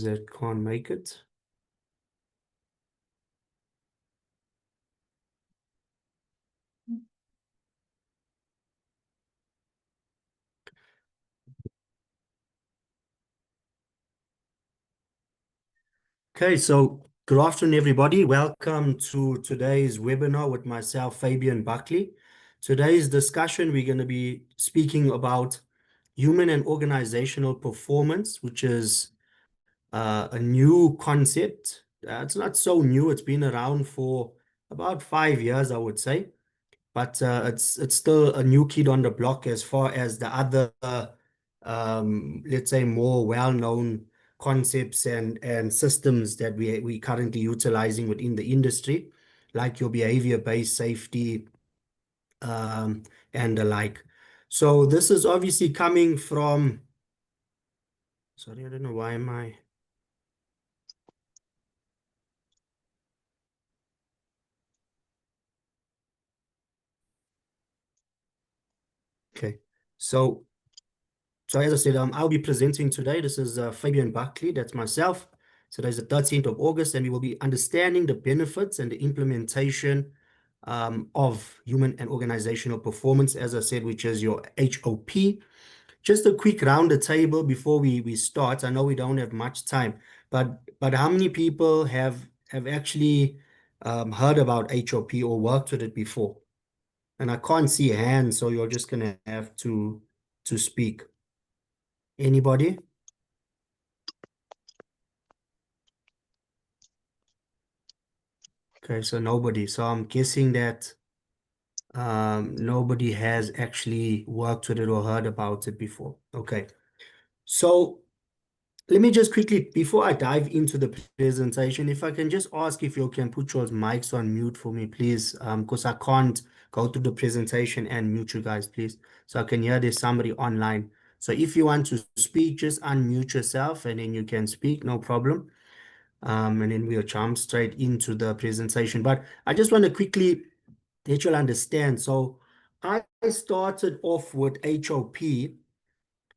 that can't make it. Okay, so good afternoon, everybody. Welcome to today's webinar with myself, Fabian Buckley. Today's discussion, we're going to be speaking about human and organizational performance, which is a new concept. It's not so new. It's been around for about 5 years, I would say. But it's still a new kid on the block as far as the other, let's say, more well-known concepts and systems that we currently utilizing within the industry, like your behavior-based safety, um, and the like. So this is obviously coming from, sorry, I don't know why am I. Okay. So as I said, I'll be presenting today. This is Fabian Buckley, that's myself. Today's the 13th of August, and we will be understanding the benefits and the implementation of human and organizational performance, as I said, which is your HOP. Just a quick round the table before we start. I know we don't have much time, but how many people have actually heard about HOP or worked with it before? And I can't see hands, so you're just gonna have to speak. Anybody? Okay, so nobody. So I'm guessing that nobody has actually worked with it or heard about it before. Okay, so let me just quickly, before I dive into the presentation, if I can just ask if you can put your mics on mute for me, please, because I can't go through the presentation and mute you guys, please. So I can hear there's somebody online. So if you want to speak, just unmute yourself and then you can speak, no problem. And then we'll jump straight into the presentation. But I just want to quickly let you understand. So I started off with HOP. It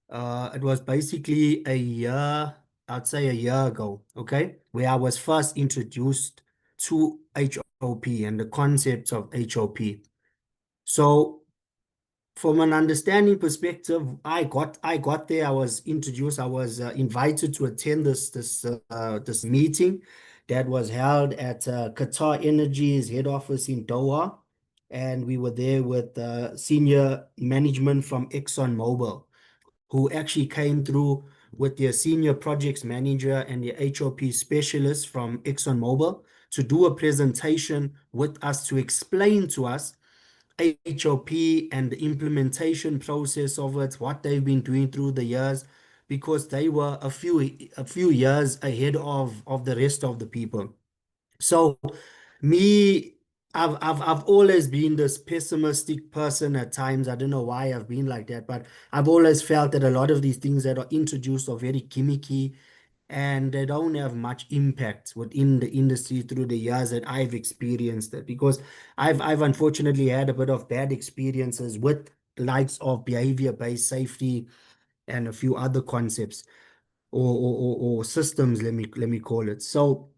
was basically a year, I'd say a year ago, okay, where I was first introduced to HOP and the concepts of HOP. So from an understanding perspective, I got there. I was introduced. I was invited to attend this meeting that was held at Qatar Energy's head office in Doha, and we were there with senior management from ExxonMobil, who actually came through with their senior projects manager and the HOP specialist from ExxonMobil to do a presentation with us to explain to us HOP and the implementation process of it, what they've been doing through the years, because they were a few years ahead of the rest of the people. So me, I've always been this pessimistic person at times. I don't know why I've been like that, but I've always felt that a lot of these things that are introduced are very gimmicky and they don't have much impact within the industry through the years that I've experienced it, because I've unfortunately had a bit of bad experiences with the likes of behavior-based safety and a few other concepts or systems, let me call it. So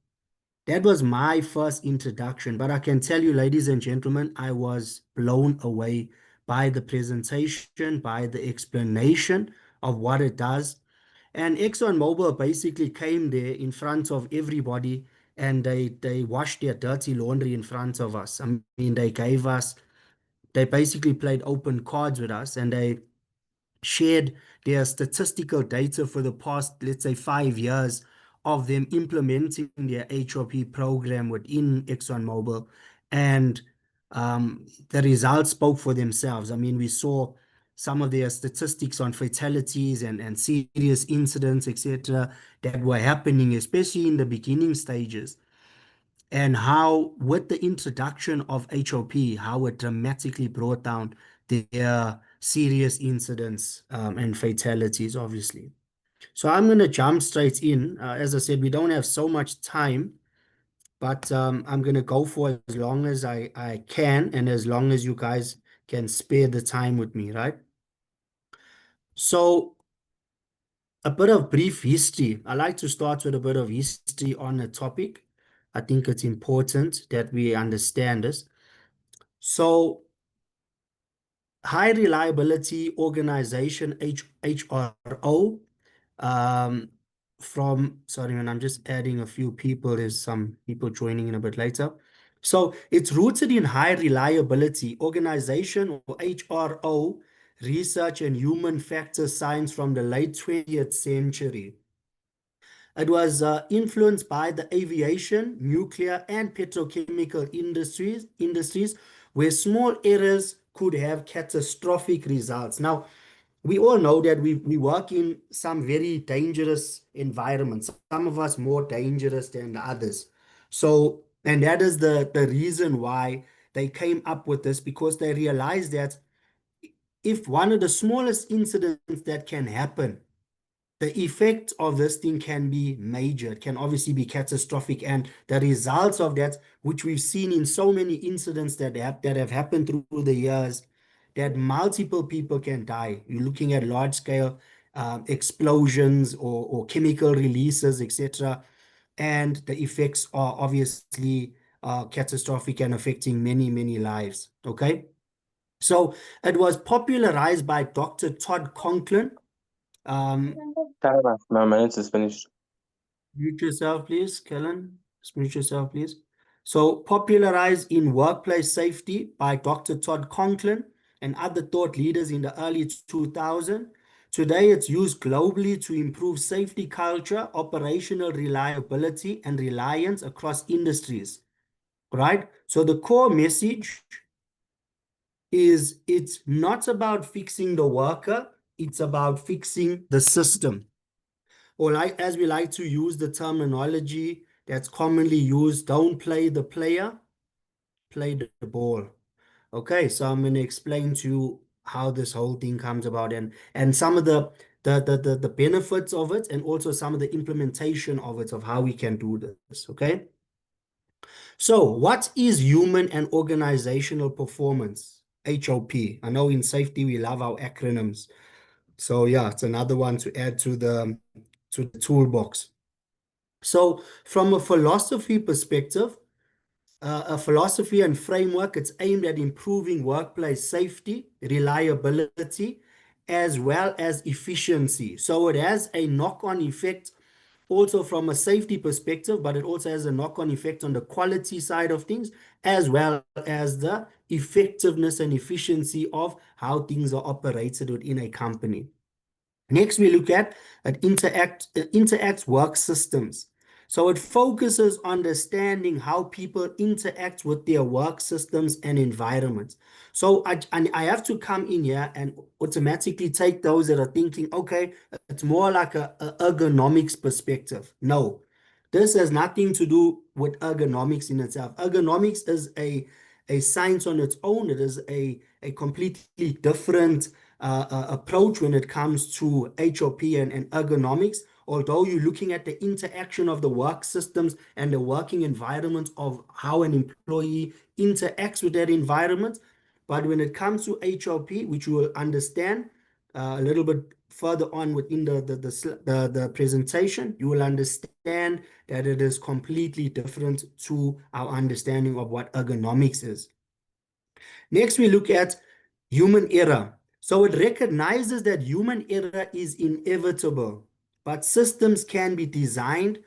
that was my first introduction, but I can tell you, ladies and gentlemen, I was blown away by the presentation, by the explanation of what it does. And ExxonMobil basically came there in front of everybody and they washed their dirty laundry in front of us. I mean, they basically played open cards with us and they shared their statistical data for the past, let's say, 5 years of them implementing their HOP program within ExxonMobil. And the results spoke for themselves. I mean, we saw some of their statistics on fatalities and serious incidents, etc., that were happening, especially in the beginning stages, and how, with the introduction of HOP, how it dramatically brought down their serious incidents and fatalities, obviously. So I'm going to jump straight in. As I said, we don't have so much time, but I'm going to go for as long as I can and as long as you guys can spare the time with me, right? So a bit of brief history. I like to start with a bit of history on a topic. I think it's important that we understand this. So, high reliability organization, HRO, um, sorry, man, I'm just adding a few people. There's some people joining in a bit later. So it's rooted in high reliability organization, or HRO, research and human factor science from the late 20th century. It was influenced by the aviation, nuclear, and petrochemical industries where small errors could have catastrophic results. Now, we all know that we work in some very dangerous environments, some of us more dangerous than the others. So, and that is the reason why they came up with this, because they realized that if one of the smallest incidents that can happen, the effect of this thing can be major. It can obviously be catastrophic, and the results of that, which we've seen in so many incidents that have happened through the years, that multiple people can die. You're looking at large scale explosions or chemical releases, etc., and the effects are obviously catastrophic and affecting many lives. Okay, so it was popularized by Dr. Todd Conklin. Um, My minutes is finished. Mute yourself, please, Kellen. Just mute yourself, please. So, popularized in workplace safety by Dr. Todd Conklin and other thought leaders in the early 2000s. Today, it's used globally to improve safety culture, operational reliability, and reliance across industries. Right? So, the core message is it's not about fixing the worker, it's about fixing the system. Or like, as we like to use the terminology that's commonly used, don't play the player, play the ball. Okay, so I'm going to explain to you how this whole thing comes about, and some of the benefits of it, and also some of the implementation of it, of how we can do this. Okay, so what is human and organizational performance? HOP. I know in safety we love our acronyms. So yeah, it's another one to add to the toolbox. So, from a philosophy perspective, a philosophy and framework, it's aimed at improving workplace safety, reliability, as well as efficiency. So, it has a knock-on effect also from a safety perspective, but it also has a knock-on effect on the quality side of things, as well as the effectiveness and efficiency of how things are operated within a company. Next, we look at interacts work systems. So it focuses on understanding how people interact with their work systems and environments. So I have to come in here and automatically take those that are thinking, okay, it's more like a ergonomics perspective. No, this has nothing to do with ergonomics in itself. Ergonomics is a science on its own. It is a completely different approach when it comes to HOP and ergonomics. Although you're looking at the interaction of the work systems and the working environment of how an employee interacts with that environment. But when it comes to HOP, which you will understand a little bit further on within the presentation, you will understand that it is completely different to our understanding of what ergonomics is. Next, we look at human error. So it recognizes that human error is inevitable, but systems can be designed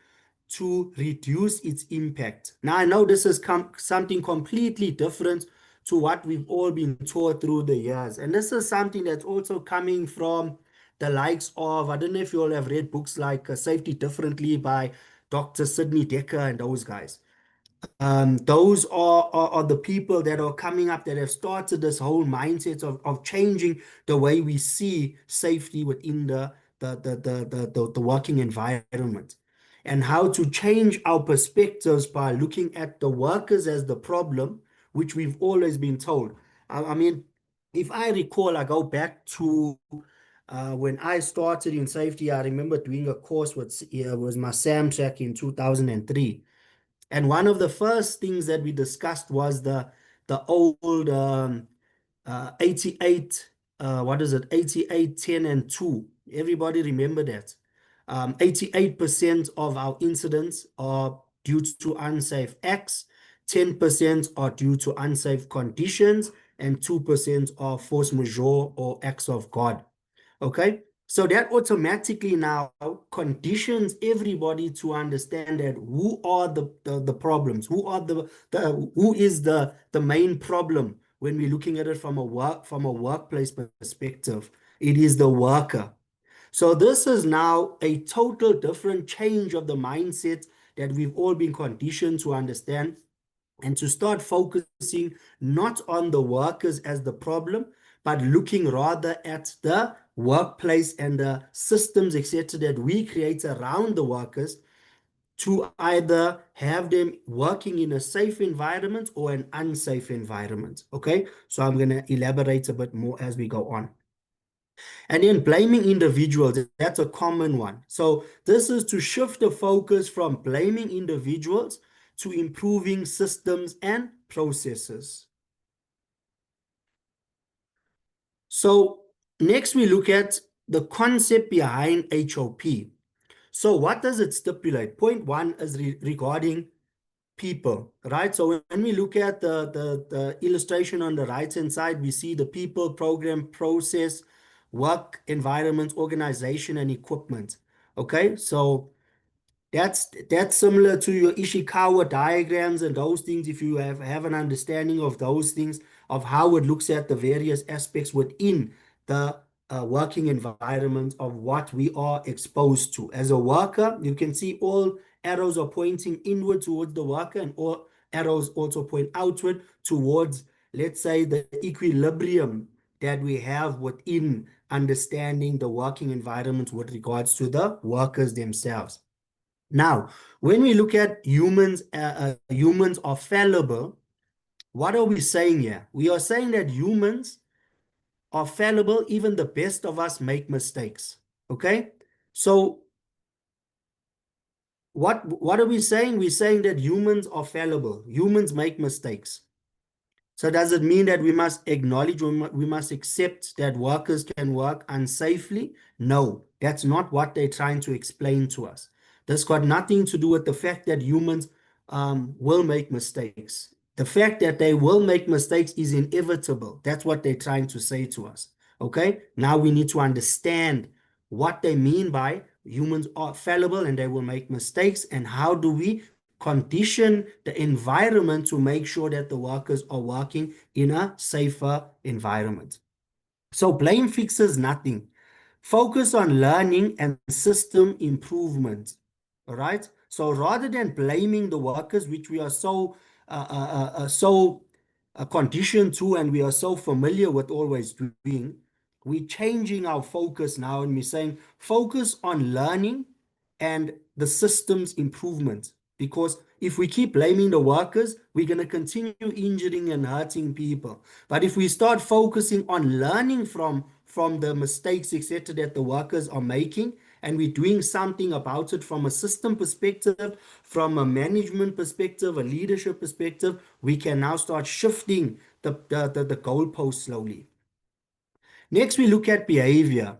to reduce its impact. Now, I know this is something completely different to what we've all been taught through the years. And this is something that's also coming from the likes of, I don't know if you all have read books like Safety Differently by Dr. Sidney Dekker and those guys. Those are the people that are coming up that have started this whole mindset of changing the way we see safety within the working environment, and how to change our perspectives by looking at the workers as the problem, which we've always been told. I mean, if I recall, I go back to when I started in safety. I remember doing a course with was my SAM track in 2003. And one of the first things that we discussed was the old 88, what is it? 88, 10, and 2. Everybody remember that? 88% of our incidents are due to unsafe acts, 10% are due to unsafe conditions, and 2% are force majeure or acts of God. Okay, so that automatically now conditions everybody to understand that who are the problems, who is the main problem when we're looking at it from a workplace perspective. It is the worker. So this is now a total different change of the mindset that we've all been conditioned to understand and to start focusing not on the workers as the problem, but looking rather at the workplace and the systems, etc., that we create around the workers to either have them working in a safe environment or an unsafe environment. Okay, so I'm going to elaborate a bit more as we go on. And then blaming individuals, that's a common one. So this is to shift the focus from blaming individuals to improving systems and processes. So next we look at the concept behind HOP. So what does it stipulate? Point one is regarding people, right? So when we look at the illustration on the right-hand side, we see the people, program, process, work, environment, organization, and equipment. Okay, so that's similar to your Ishikawa diagrams and those things. If you have an understanding of those things, of how it looks at the various aspects within the working environment of what we are exposed to. As a worker, you can see all arrows are pointing inward towards the worker, and all arrows also point outward towards, let's say, the equilibrium that we have within understanding the working environment with regards to the workers themselves. Now, when we look at humans are fallible, what are we saying here? We are saying that humans are fallible, even the best of us make mistakes. Okay? So what are we saying? We're saying that humans are fallible. Humans make mistakes. So does it mean that we must acknowledge, we must accept that workers can work unsafely? No, that's not what they're trying to explain to us. That's got nothing to do with the fact that humans will make mistakes. The fact that they will make mistakes is inevitable. That's what they're trying to say to us. Okay, now we need to understand what they mean by humans are fallible and they will make mistakes, and how do we condition the environment to make sure that the workers are working in a safer environment. So blame fixes nothing. Focus on learning and system improvement. All right. So rather than blaming the workers, which we are so conditioned to, and we are so familiar with always doing, we're changing our focus now, and we're saying focus on learning and the systems improvement. Because if we keep blaming the workers, we're going to continue injuring and hurting people. But if we start focusing on learning from the mistakes, etc., that the workers are making, and we're doing something about it from a system perspective, from a management perspective, a leadership perspective, we can now start shifting the goalposts slowly. Next, we look at behavior.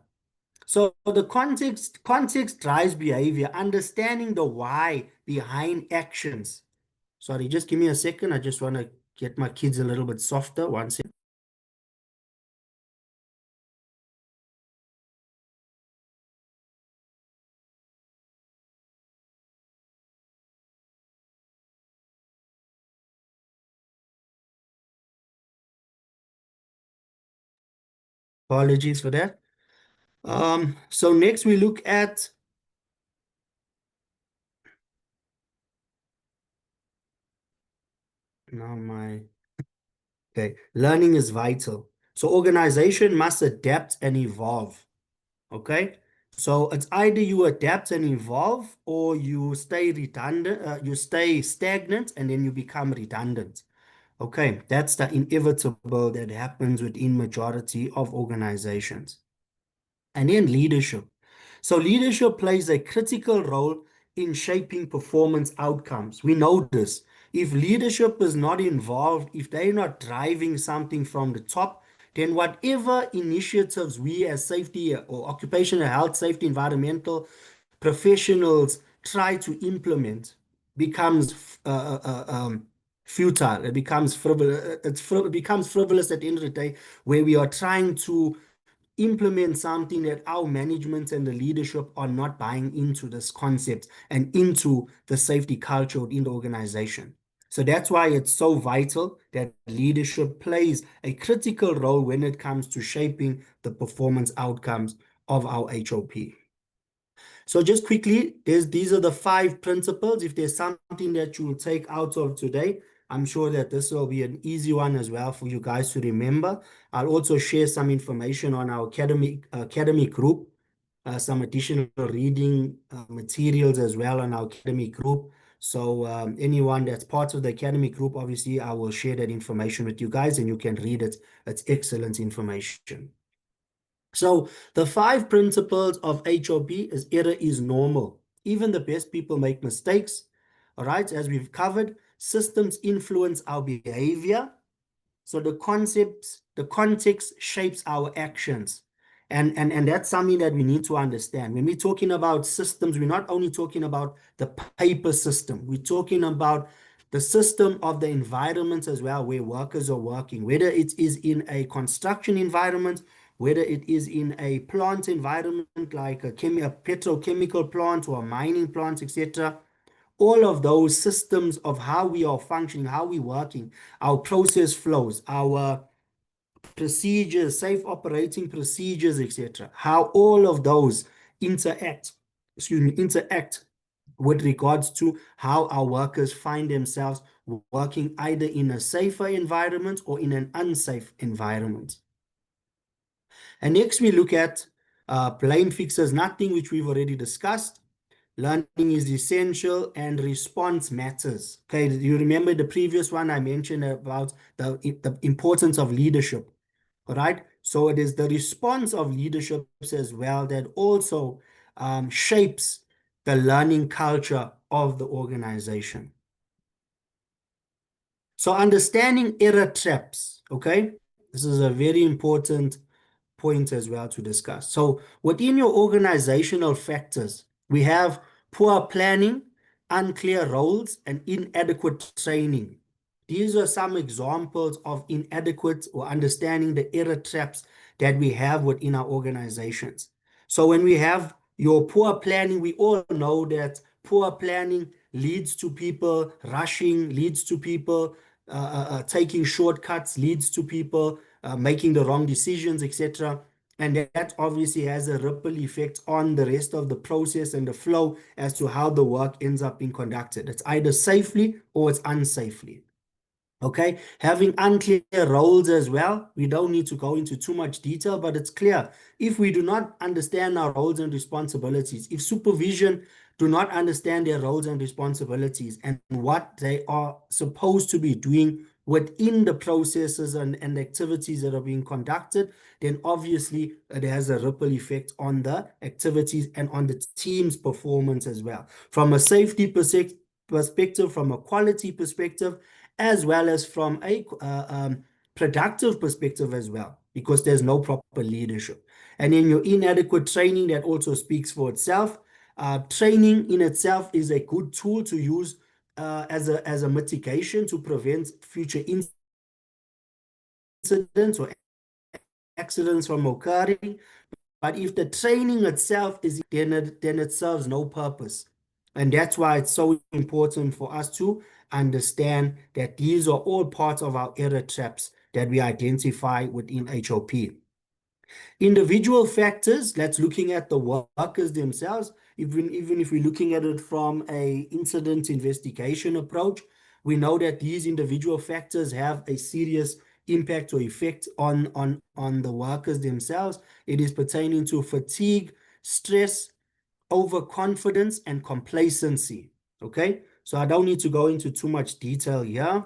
So the context drives behavior, understanding the why behind actions. Sorry, just give me a second. I just want to get my kids a little bit softer. One second. Apologies for that. So next we look at now my okay, learning is vital. So organization must adapt and evolve. Okay. So it's either you adapt and evolve, or you stay redundant, you stay stagnant and then you become redundant. Okay, that's the inevitable that happens within majority of organizations. And then leadership. So leadership plays a critical role in shaping performance outcomes. We know this. If leadership is not involved, if they're not driving something from the top, then whatever initiatives we as safety or occupational health, safety, environmental professionals try to implement becomes futile. It becomes frivolous. It becomes frivolous at the end of the day, where we are trying to implement something that our management and the leadership are not buying into this concept and into the safety culture in the organization. So that's why it's so vital that leadership plays a critical role when it comes to shaping the performance outcomes of our HOP. So just quickly, these are the 5 principles. If there's something that you will take out of today, I'm sure that this will be an easy one as well for you guys to remember. I'll also share some information on our academic group, some additional reading materials as well on our academic group. So anyone that's part of the academic group, obviously, I will share that information with you guys and you can read it. It's excellent information. So the 5 principles of HOP is error is normal. Even the best people make mistakes. All right, as we've covered, systems influence our behavior. So the context shapes our actions. And that's something that we need to understand. When we're talking about systems, we're not only talking about the paper system, we're talking about the system of the environment as well, where workers are working, whether it is in a construction environment, whether it is in a plant environment like a petrochemical plant or a mining plant, etc. All of those systems of how we are functioning, how we're working, our process flows, our procedures, safe operating procedures, etc. How all of those interact with regards to how our workers find themselves working either in a safer environment or in an unsafe environment. And next we look at blame fixes nothing, which we've already discussed. Learning is essential and response matters. Okay, you remember the previous one I mentioned about the importance of leadership. All right, so it is the response of leadership as well that also shapes the learning culture of the organization. So understanding error traps, okay, this is a very important point as well to discuss. So within your organizational factors, we have poor planning, unclear roles, and inadequate training. These are some examples of inadequate or understanding the error traps that we have within our organizations. So when we have your poor planning, we all know that poor planning leads to people rushing, leads to people taking shortcuts, leads to people making the wrong decisions, etc. And that obviously has a ripple effect on the rest of the process and the flow as to how the work ends up being conducted. It's either safely or it's unsafely. Okay, having unclear roles as well. We don't need to go into too much detail, but it's clear if we do not understand our roles and responsibilities, if supervision do not understand their roles and responsibilities and what they are supposed to be doing within the processes and activities that are being conducted, then obviously it has a ripple effect on the activities and on the team's performance as well. From a safety perspective, from a quality perspective, as well as from a productive perspective as well, because there's no proper leadership. And in your inadequate training, that also speaks for itself. Training in itself is a good tool to use as a mitigation to prevent future incidents or accidents from occurring. But if the training itself is, then it serves no purpose. And that's why it's so important for us to understand that these are all parts of our error traps that we identify within HOP. Individual factors, that's looking at the workers themselves. Even if we're looking at it from a incident investigation approach, we know that these individual factors have a serious impact or effect on the workers themselves. It is pertaining to fatigue, stress, overconfidence, and complacency. Okay, so I don't need to go into too much detail here.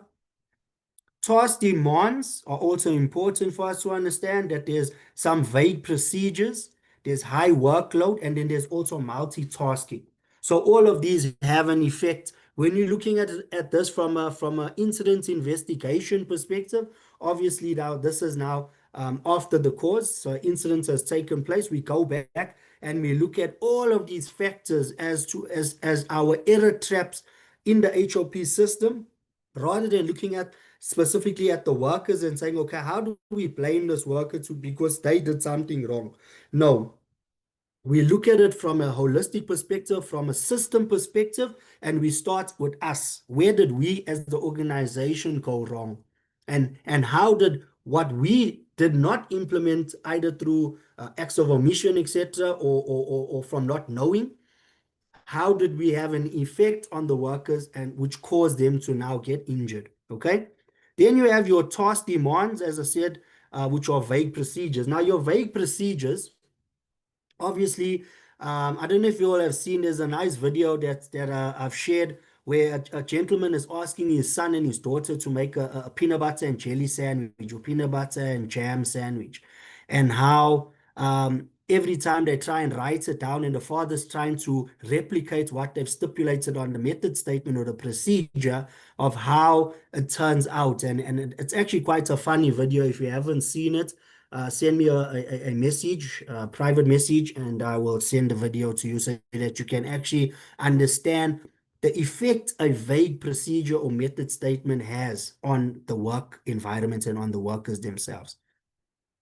Task demands are also important for us to understand that there's some vague procedures, there's high workload, and then there's also multitasking. So all of these have an effect. When you're looking at this from a incident investigation perspective, obviously now this is now after the cause. So incident has taken place. We go back and we look at all of these factors as our error traps in the HOP system, rather than looking at specifically at the workers and saying, okay, how do we blame this worker because they did something wrong? No, we look at it from a holistic perspective, from a system perspective, and we start with us. Where did we as the organization go wrong? And how did what we did not implement, either through acts of omission, etc., or from not knowing, how did we have an effect on the workers and which caused them to now get injured? Okay. Then you have your task demands, as I said, which are vague procedures. Now, your vague procedures, obviously, I don't know if you all have seen, there's a nice video that I've shared where a gentleman is asking his son and his daughter to make a peanut butter and jelly sandwich or peanut butter and jam sandwich, and how every time they try and write it down and the father's trying to replicate what they've stipulated on the method statement or the procedure of how it turns out. And it's actually quite a funny video. If you haven't seen it, send me a message, a private message, and I will send the video to you so that you can actually understand the effect a vague procedure or method statement has on the work environment and on the workers themselves.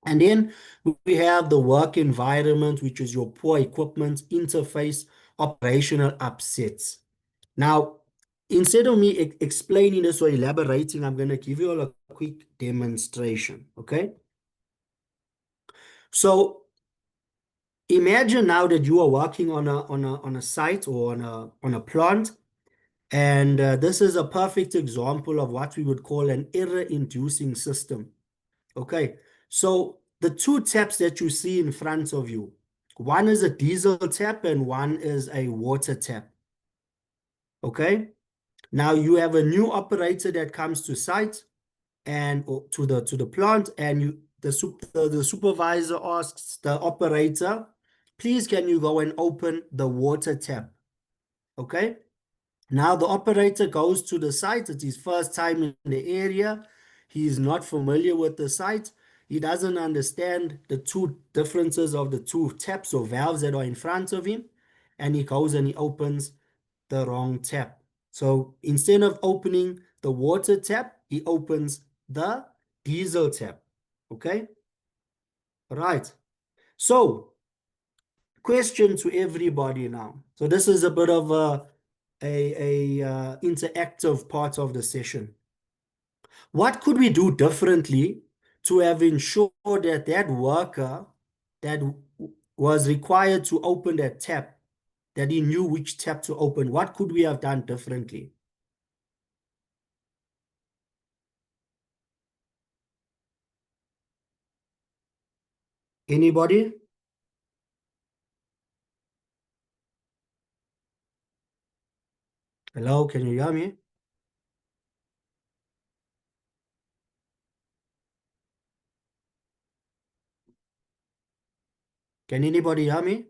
And then we have the work environment, which is your poor equipment, interface, operational upsets. Now, instead of me explaining this or elaborating, I'm going to give you all a quick demonstration, okay? So imagine now that you are working on a site or on a plant, and this is a perfect example of what we would call an error-inducing system. Okay, so the two taps that you see in front of you, one is a diesel tap and one is a water tap. Okay, now you have a new operator that comes to site and to the plant, and the supervisor asks the operator, please can you go and open the water tap? Okay, now the operator goes to the site. It's his first time in the area. He is not familiar with the site. He doesn't understand the two differences of the two taps or valves that are in front of him, and he goes and he opens the wrong tap. So instead of opening the water tap, he opens the diesel tap. Okay, right. So question to everybody now. So this is a bit of a interactive part of the session. What could we do differently to have ensured that that worker that was required to open that tap, that he knew which tap to open? What could we have done differently? Anybody? Hello, can you hear me? Can anybody hear me?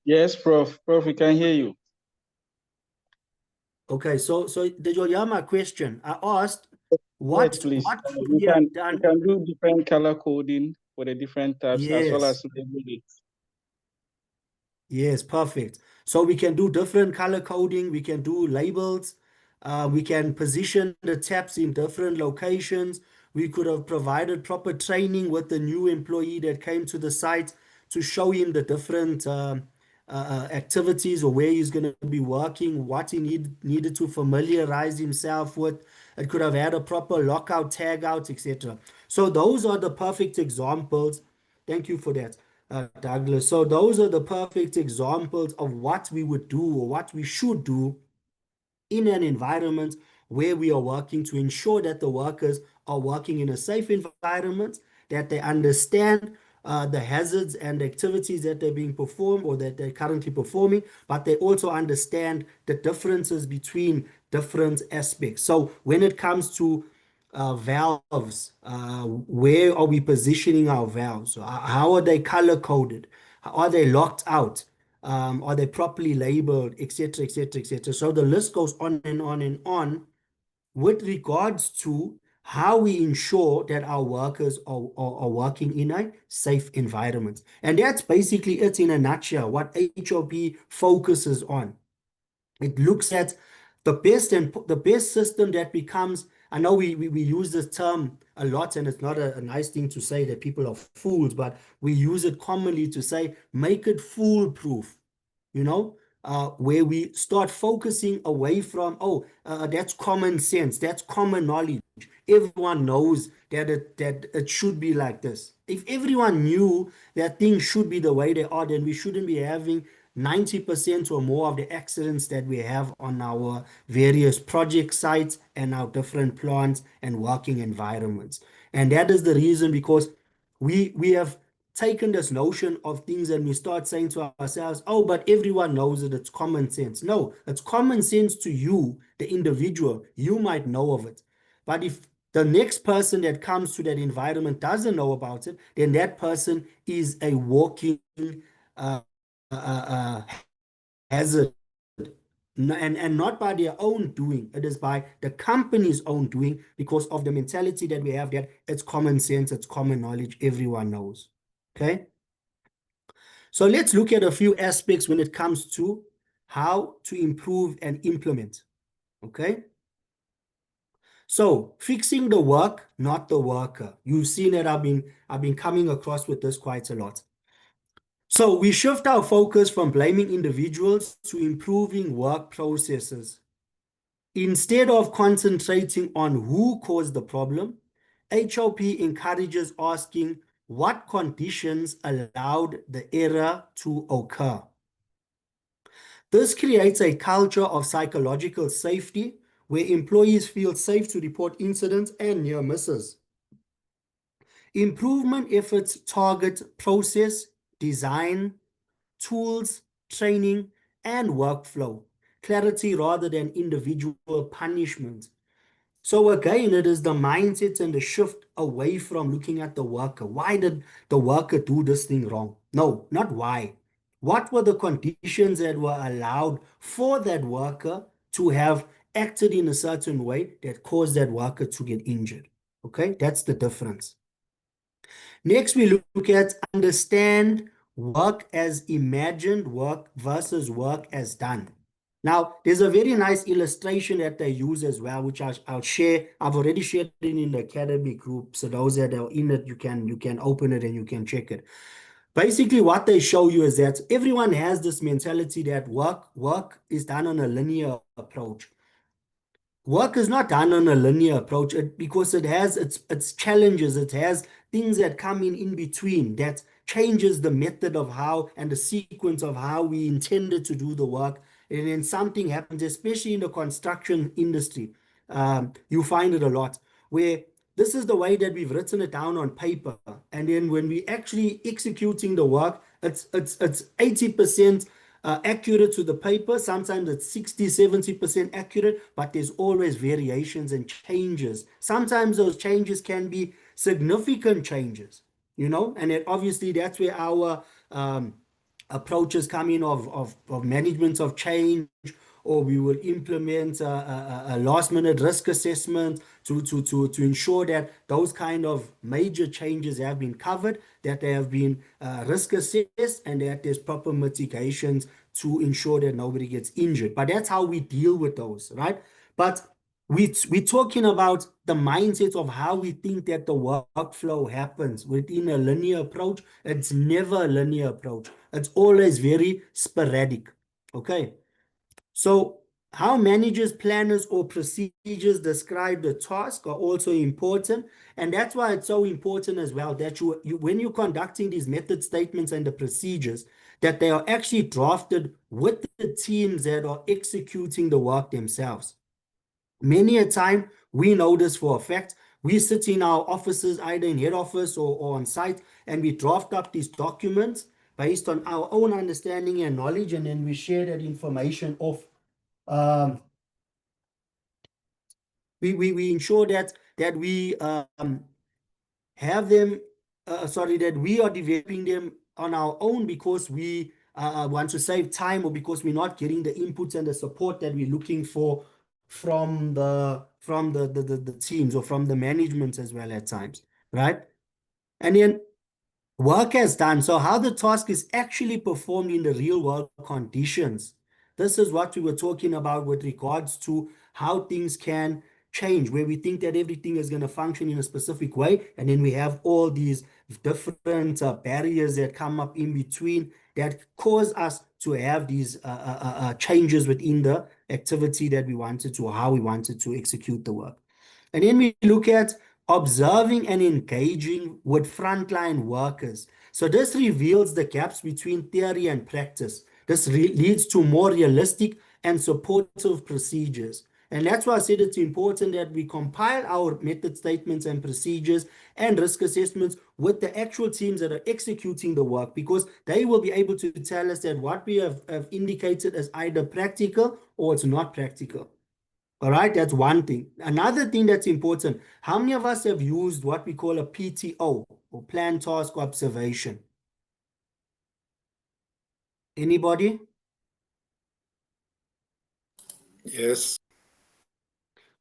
Yes, Prof. Prof, we can hear you. Okay, so did you hear my question? I asked Yes, please. what could We we have we done? can do different color coding for the different types as well Yes. as label it. Yes, perfect. So we can do different color coding, we can do labels, we can position the taps in different locations. We could have provided proper training with the new employee that came to the site to show him the different activities or where he's going to be working, what he needed to familiarize himself with. It could have had a proper lockout, tag out, etc. So those are the perfect examples. Thank you for that, Douglas. So those are the perfect examples of what we would do or what we should do in an environment where we are working to ensure that the workers are working in a safe environment, that they understand the hazards and activities that they're being performed or that they're currently performing, but they also understand the differences between different aspects. So when it comes to valves, where are we positioning our valves? How are they color coded? Are they locked out? Are they properly labeled, etc., etc., etc.? So the list goes on and on and on with regards to how we ensure that our workers are working in a safe environment. And that's basically it in a nutshell, what HOP focuses on. It looks at the best system that becomes. I know we use this term a lot, and it's not a nice thing to say that people are fools, but we use it commonly to say, make it foolproof, where we start focusing away from, that's common sense, that's common knowledge. Everyone knows that it should be like this. If everyone knew that things should be the way they are, then we shouldn't be having 90% or more of the accidents that we have on our various project sites and our different plants and working environments. And that is the reason, because we have taken this notion of things and we start saying to ourselves, oh, but everyone knows it, it's common sense. No, it's common sense to you, the individual. You might know of it. But if the next person that comes to that environment doesn't know about it, then that person is a walking uh, hazard. And not by their own doing, it is by the company's own doing, because of the mentality that we have, that it's common sense, it's common knowledge, everyone knows. Okay, so let's look at a few aspects when it comes to how to improve and implement. Okay, so fixing the work, not the worker. You've seen that I've been coming across with this quite a lot. So we shift our focus from blaming individuals to improving work processes. Instead of concentrating on who caused the problem, HOP encourages asking what conditions allowed the error to occur. This creates a culture of psychological safety where employees feel safe to report incidents and near misses. Improvement efforts target process, design, tools, training, and workflow clarity rather than individual punishment. So again, it is the mindset and the shift away from looking at the worker. Why did the worker do this thing wrong? No, not why. What were the conditions that were allowed for that worker to have acted in a certain way that caused that worker to get injured? Okay, that's the difference. Next, we look at understand work as imagined work versus work as done. Now, there's a very nice illustration that they use as well, which I'll share. I've already shared it in the academy group. So those that are in it, you can open it and you can check it. Basically, what they show you is that everyone has this mentality that work is done on a linear approach. Work is not done on a linear approach because it has its challenges. It has things that come in between that changes the method of how and the sequence of how we intended to do the work. And then something happens, especially in the construction industry. You find it a lot where this is the way that we've written it down on paper. And then when we actually executing the work, it's 80% accurate to the paper. Sometimes it's 60, 70% accurate, but there's always variations and changes. Sometimes those changes can be significant changes, and obviously that's where our approaches come in of management of change, or we will implement a last minute risk assessment to ensure that those kind of major changes have been covered, that they have been risk assessed, and that there's proper mitigations to ensure that nobody gets injured. But that's how we deal with those, right? But we're talking about the mindset of how we think that the workflow happens within a linear approach. It's never a linear approach. It's always very sporadic. Okay. So how managers, planners, or procedures describe the task are also important. And that's why it's so important as well that when you're conducting these method statements and the procedures, that they are actually drafted with the teams that are executing the work themselves. Many a time, we know this for a fact. We sit in our offices, either in head office or on site, and we draft up these documents based on our own understanding and knowledge, and then we share that information off. We ensure that we have them, that we are developing them on our own because we want to save time, or because we're not getting the inputs and the support that we're looking for from the teams or from the management as well at times, right? And then work has done. So how the task is actually performed in the real world conditions. This is what we were talking about with regards to how things can change, where we think that everything is going to function in a specific way. And then we have all these different barriers that come up in between that cause us to have these changes within the activity that we wanted to, how we wanted to execute the work. And then we look at observing and engaging with frontline workers. So this reveals the gaps between theory and practice. This leads to more realistic and supportive procedures. And that's why I said it's important that we compile our method statements and procedures and risk assessments with the actual teams that are executing the work, because they will be able to tell us that what we have indicated as either practical or it's not practical. All right, that's one thing. Another thing that's important, how many of us have used what we call a PTO or plan task observation? Anybody? Yes.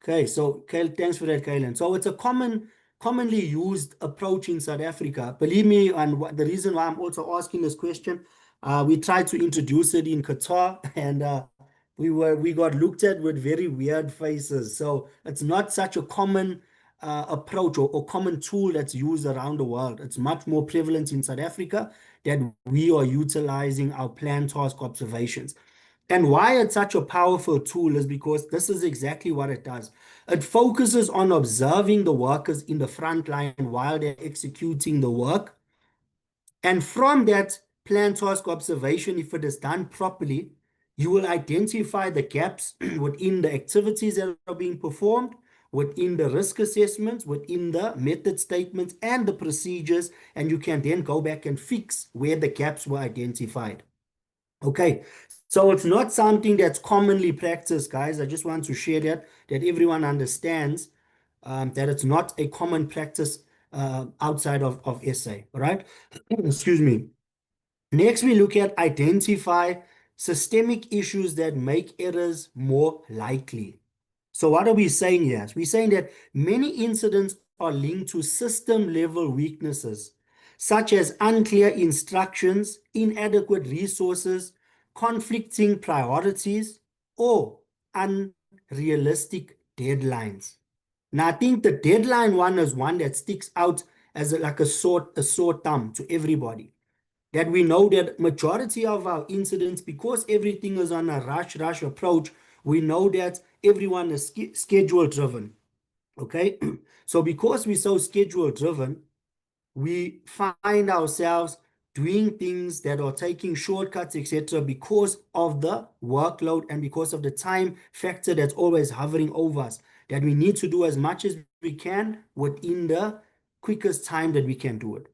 Okay, so thanks for that, Kaylan. So it's a commonly used approach in South Africa. Believe me, and the reason why I'm also asking this question, we tried to introduce it in Qatar, and we got looked at with very weird faces. So it's not such a common approach or common tool that's used around the world. It's much more prevalent in South Africa that we are utilizing our plan task observations. And why it's such a powerful tool is because this is exactly what it does. It focuses on observing the workers in the front line while they're executing the work. And from that plan task observation, if it is done properly, you will identify the gaps within the activities that are being performed, within the risk assessments, within the method statements and the procedures, and you can then go back and fix where the gaps were identified. Okay, so it's not something that's commonly practiced, guys. I just want to share that everyone understands that it's not a common practice outside of SA, all right? Excuse me. Next, we look at identify systemic issues that make errors more likely. So what are we saying here? We're saying that many incidents are linked to system-level weaknesses, such as unclear instructions, inadequate resources, conflicting priorities, or unrealistic deadlines. Now, I think the deadline one is one that sticks out as like a sore thumb to everybody. That we know that majority of our incidents, because everything is on a rush approach, we know that everyone is schedule driven. Okay, so because we're so schedule driven, we find ourselves doing things that are taking shortcuts, etc., because of the workload and because of the time factor that's always hovering over us, that we need to do as much as we can within the quickest time that we can do it.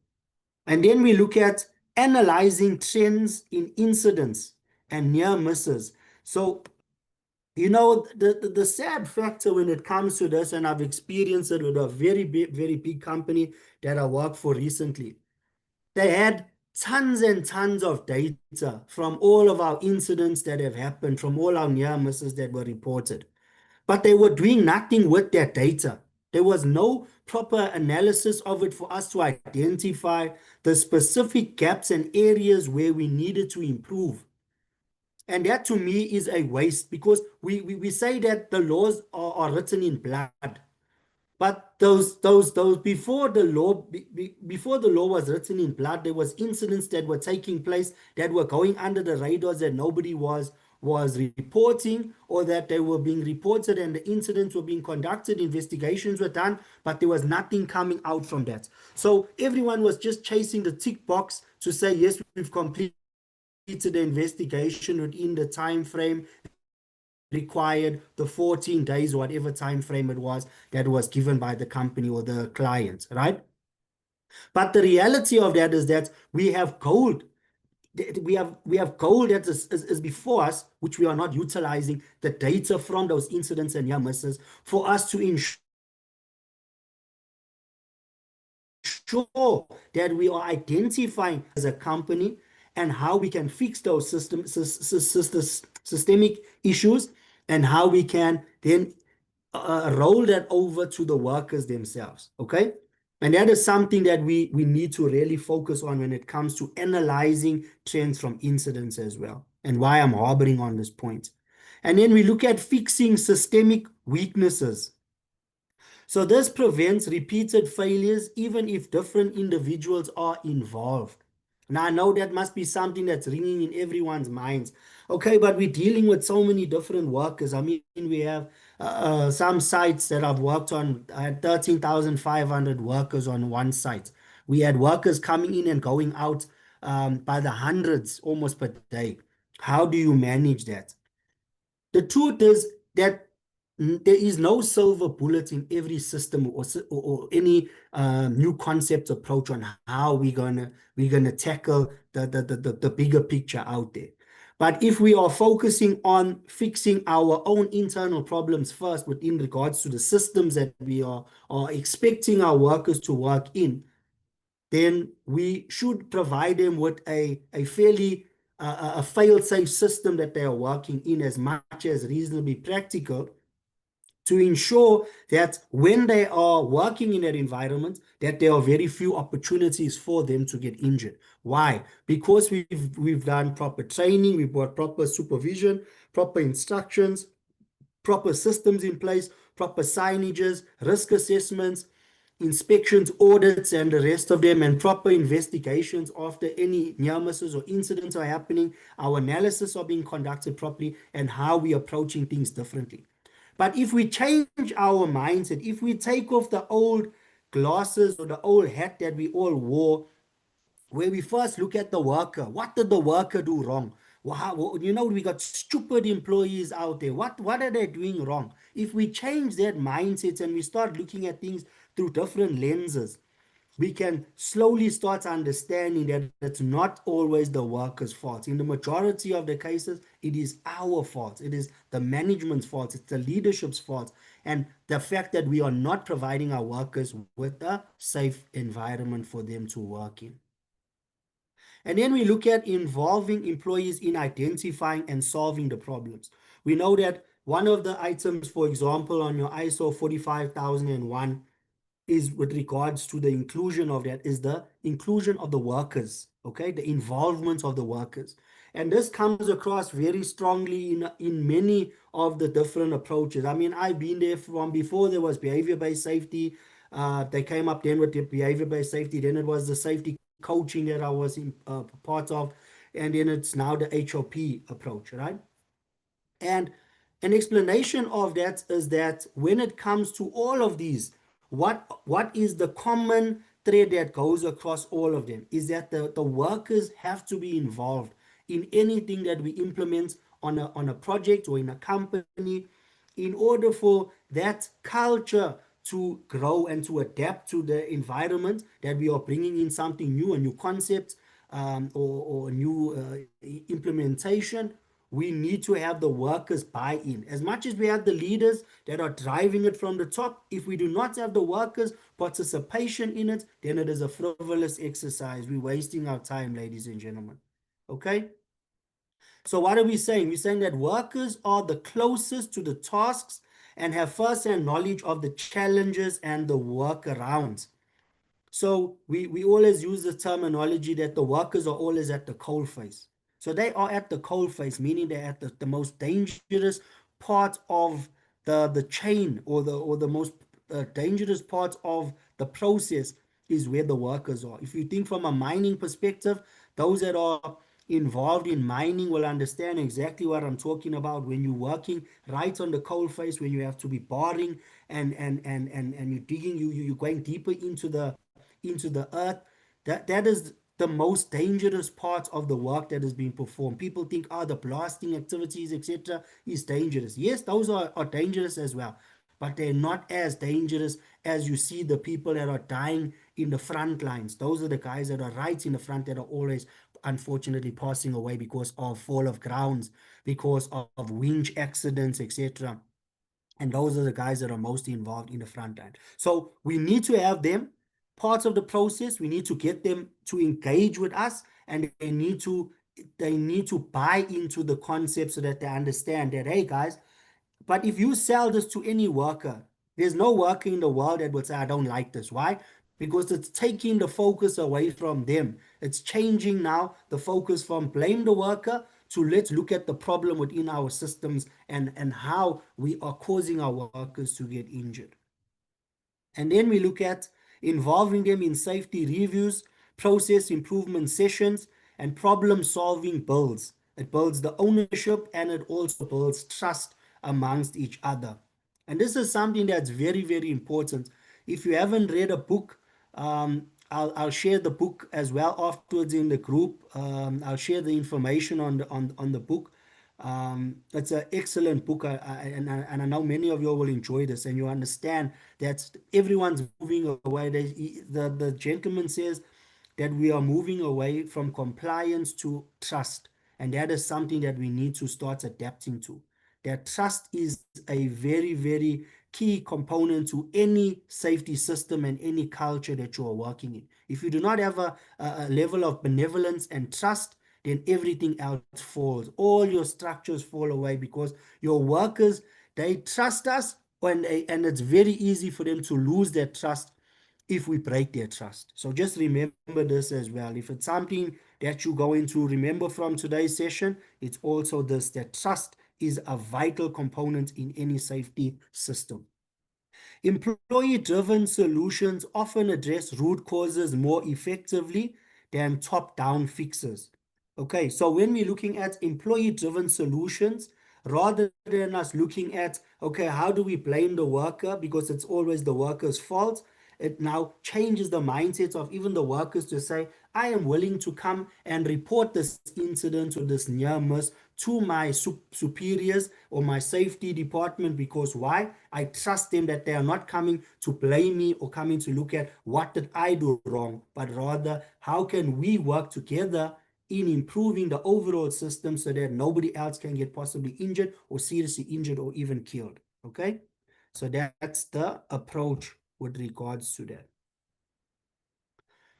And then we look at analyzing trends in incidents and near misses. So, you know, the sad factor when it comes to this, and I've experienced it with a very big company that I worked for recently. They had tons and tons of data from all of our incidents that have happened, from all our near misses that were reported. But they were doing nothing with that data. There was no proper analysis of it for us to identify the specific gaps and areas where we needed to improve. And that to me is a waste, because we say that the laws are written in blood. But those before the law was written in blood, there was incidents that were taking place that were going under the radars that nobody was reporting, or that they were being reported and the incidents were being conducted, investigations were done, but there was nothing coming out from that. So everyone was just chasing the tick box to say, yes, we've completed the investigation within the time frame required, the 14 days, whatever time frame it was that was given by the company or the client, right? But the reality of that is that we have gold. We have gold that is before us, which we are not utilizing the data from those incidents and near misses for us to ensure that we are identifying as a company and how we can fix those systemic issues and how we can then roll that over to the workers themselves, okay? And that is something that we need to really focus on when it comes to analyzing trends from incidents as well, and why I'm harboring on this point. And then we look at fixing systemic weaknesses. So this prevents repeated failures even if different individuals are involved. Now, I know that must be something that's ringing in everyone's minds. Okay, but we're dealing with so many different workers. I mean, we have some sites that I've worked on. I had 13,500 workers on one site. We had workers coming in and going out by the hundreds almost per day. How do you manage that? The truth is that there is no silver bullet in every system or any new concept approach on how we're gonna tackle the bigger picture out there. But if we are focusing on fixing our own internal problems first within regards to the systems that we are expecting our workers to work in, then we should provide them with a fairly a fail-safe system that they are working in as much as reasonably practical, to ensure that when they are working in that environment, that there are very few opportunities for them to get injured. Why? Because we've done proper training, we've got proper supervision, proper instructions, proper systems in place, proper signages, risk assessments, inspections, audits, and the rest of them, and proper investigations after any near misses or incidents are happening. Our analysis are being conducted properly, and how we're approaching things differently. But if we change our mindset, if we take off the old glasses or the old hat that we all wore, where we first look at the worker, what did the worker do wrong? Well, you know, we got stupid employees out there. What are they doing wrong? If we change that mindset and we start looking at things through different lenses, we can slowly start understanding that it's not always the worker's fault. In the majority of the cases, it is our fault. It is the management's fault. It's the leadership's fault. And the fact that we are not providing our workers with a safe environment for them to work in. And then we look at involving employees in identifying and solving the problems. We know that one of the items, for example, on your ISO 45001 is with regards to the inclusion of that, is the inclusion of the workers, okay, the involvement of the workers. And this comes across very strongly in many of the different approaches. I mean, I've been there from before there was behavior-based safety. They came up then with the behavior-based safety. Then it was the safety coaching that I was part of. And then it's now the HOP approach, right? And an explanation of that is that when it comes to all of these, what is the common thread that goes across all of them is that the workers have to be involved in anything that we implement on a project or in a company, in order for that culture to grow and to adapt to the environment that we are bringing in something new, a new concept, or a new implementation. We need to have the workers buy in. As much as we have the leaders that are driving it from the top, if we do not have the workers' participation in it, then it is a frivolous exercise. We're wasting our time, ladies and gentlemen. Okay? So what are we saying? We're saying that workers are the closest to the tasks and have first-hand knowledge of the challenges and the workarounds. So we always use the terminology that the workers are always at the coal face. So they are at the coal face, meaning they're at the most dangerous part of the chain, or the most dangerous part of the process is where the workers are. If you think from a mining perspective, those that are involved in mining will understand exactly what I'm talking about. When you're working right on the coal face, when you have to be barring and you're digging, you're going deeper into the earth, that is the most dangerous part of the work that is being performed. People think, the blasting activities, etc., is dangerous. Yes, those are dangerous as well, but they're not as dangerous as you see the people that are dying in the front lines. Those are the guys that are right in the front that are always unfortunately passing away because of fall of grounds, because of winch accidents, etc. And those are the guys that are mostly involved in the front end. So we need to have them parts of the process. We need to get them to engage with us, and they need to buy into the concept so that they understand that, hey guys, But if you sell this to any worker, there's no worker in the world that would say, I don't like this. Why? Because it's taking the focus away from them. It's changing now the focus from blame the worker to let's look at the problem within our systems and how we are causing our workers to get injured. And then we look at involving them in safety reviews, process improvement sessions, and problem solving builds. It builds the ownership and it also builds trust amongst each other. And this is something that's very, very important. If you haven't read a book, I'll share the book as well afterwards in the group. I'll share the information on the book. It's an excellent book, and I know many of you will enjoy this, and you understand that everyone's moving away. The gentleman says that we are moving away from compliance to trust, and that is something that we need to start adapting to. That trust is a very, very key component to any safety system and any culture that you are working in. If you do not have a level of benevolence and trust, then everything else falls. All your structures fall away because your workers, they trust us, and it's very easy for them to lose their trust if we break their trust. So just remember this as well. If it's something that you're going to remember from today's session, it's also this, that trust is a vital component in any safety system. Employee-driven solutions often address root causes more effectively than top-down fixes. Okay, so when we're looking at employee-driven solutions, rather than us looking at, okay, how do we blame the worker because it's always the worker's fault, it now changes the mindset of even the workers to say, I am willing to come and report this incident or this near miss to my superiors or my safety department, because why? I trust them that they are not coming to blame me or coming to look at what did I do wrong, but rather how can we work together in improving the overall system so that nobody else can get possibly injured or seriously injured or even killed. Okay, so that's the approach with regards to that.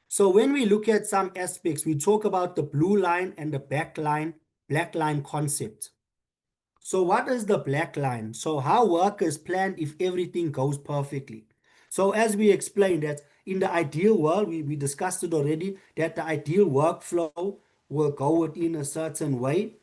So when we look at some aspects, we talk about the blue line and the black line concept. So what is the black line? So how workers plan if everything goes perfectly. So as we explained that in the ideal world, we discussed it already, that the ideal workflow will go within a certain way,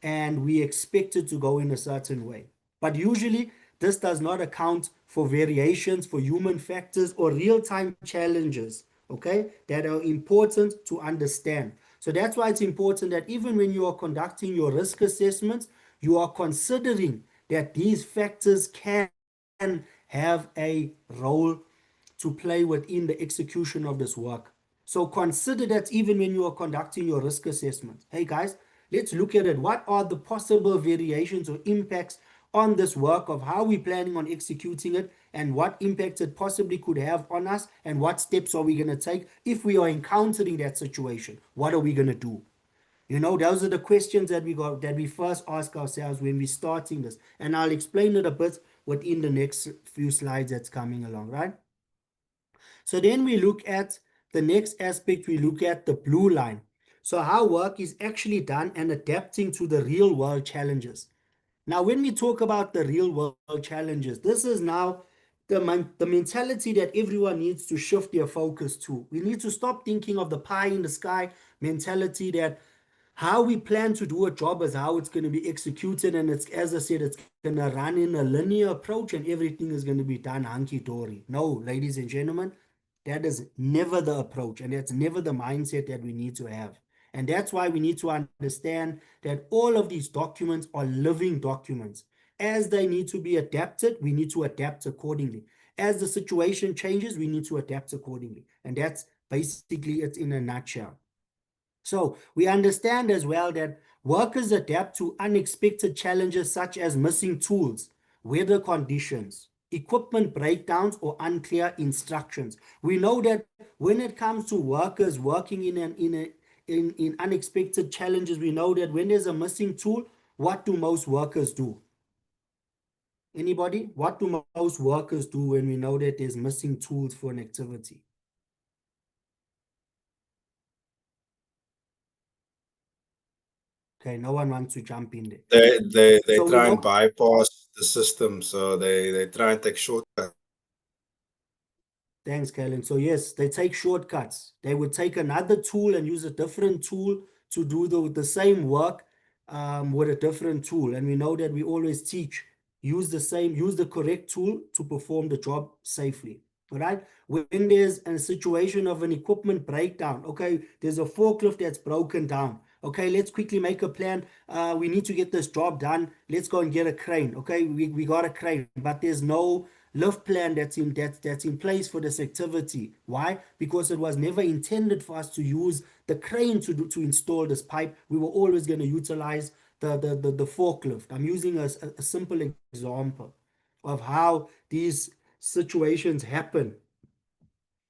and we expect it to go in a certain way. But usually this does not account for variations, for human factors or real-time challenges, okay, that are important to understand. So that's why it's important that even when you are conducting your risk assessments, you are considering that these factors can have a role to play within the execution of this work. So consider that even when you are conducting your risk assessment. Hey guys, let's look at it. What are the possible variations or impacts on this work of how we're planning on executing it and what impacts it possibly could have on us, and what steps are we going to take if we are encountering that situation? What are we going to do? You know, those are the questions that we first ask ourselves when we're starting this. And I'll explain it a bit within the next few slides that's coming along, right? So then we look at the next aspect, we look at the blue line. So how work is actually done and adapting to the real world challenges. Now, when we talk about the real world challenges, this is now the mentality that everyone needs to shift their focus to. We need to stop thinking of the pie in the sky mentality, that how we plan to do a job is how it's going to be executed, and it's, as I said, it's going to run in a linear approach and everything is going to be done hunky-dory. No, ladies and gentlemen, that is never the approach, and that's never the mindset that we need to have. And that's why we need to understand that all of these documents are living documents. As they need to be adapted, we need to adapt accordingly. As the situation changes, we need to adapt accordingly. And that's basically it in a nutshell. So we understand as well that workers adapt to unexpected challenges such as missing tools, weather conditions, equipment breakdowns, or unclear instructions. We know that when it comes to workers working in unexpected challenges, we know that when there's a missing tool, what do most workers do? Anybody? What do most workers do when we know that there's missing tools for an activity? Okay, no one wants to jump in there. They So we try and know, bypass the system, so they try and take shortcuts. Thanks, Kalen. So yes, they take shortcuts. They would take another tool and use a different tool to do the same work with a different tool. And we know that we always teach, use the correct tool to perform the job safely. All right. When there's a situation of an equipment breakdown, okay, there's a forklift that's broken down. Okay, let's quickly make a plan. We need to get this job done. Let's go and get a crane. Okay, we got a crane, but there's no lift plan that's in place for this activity. Why? Because it was never intended for us to use the crane to install this pipe. We were always going to utilize the forklift. I'm using a simple example of how these situations happen.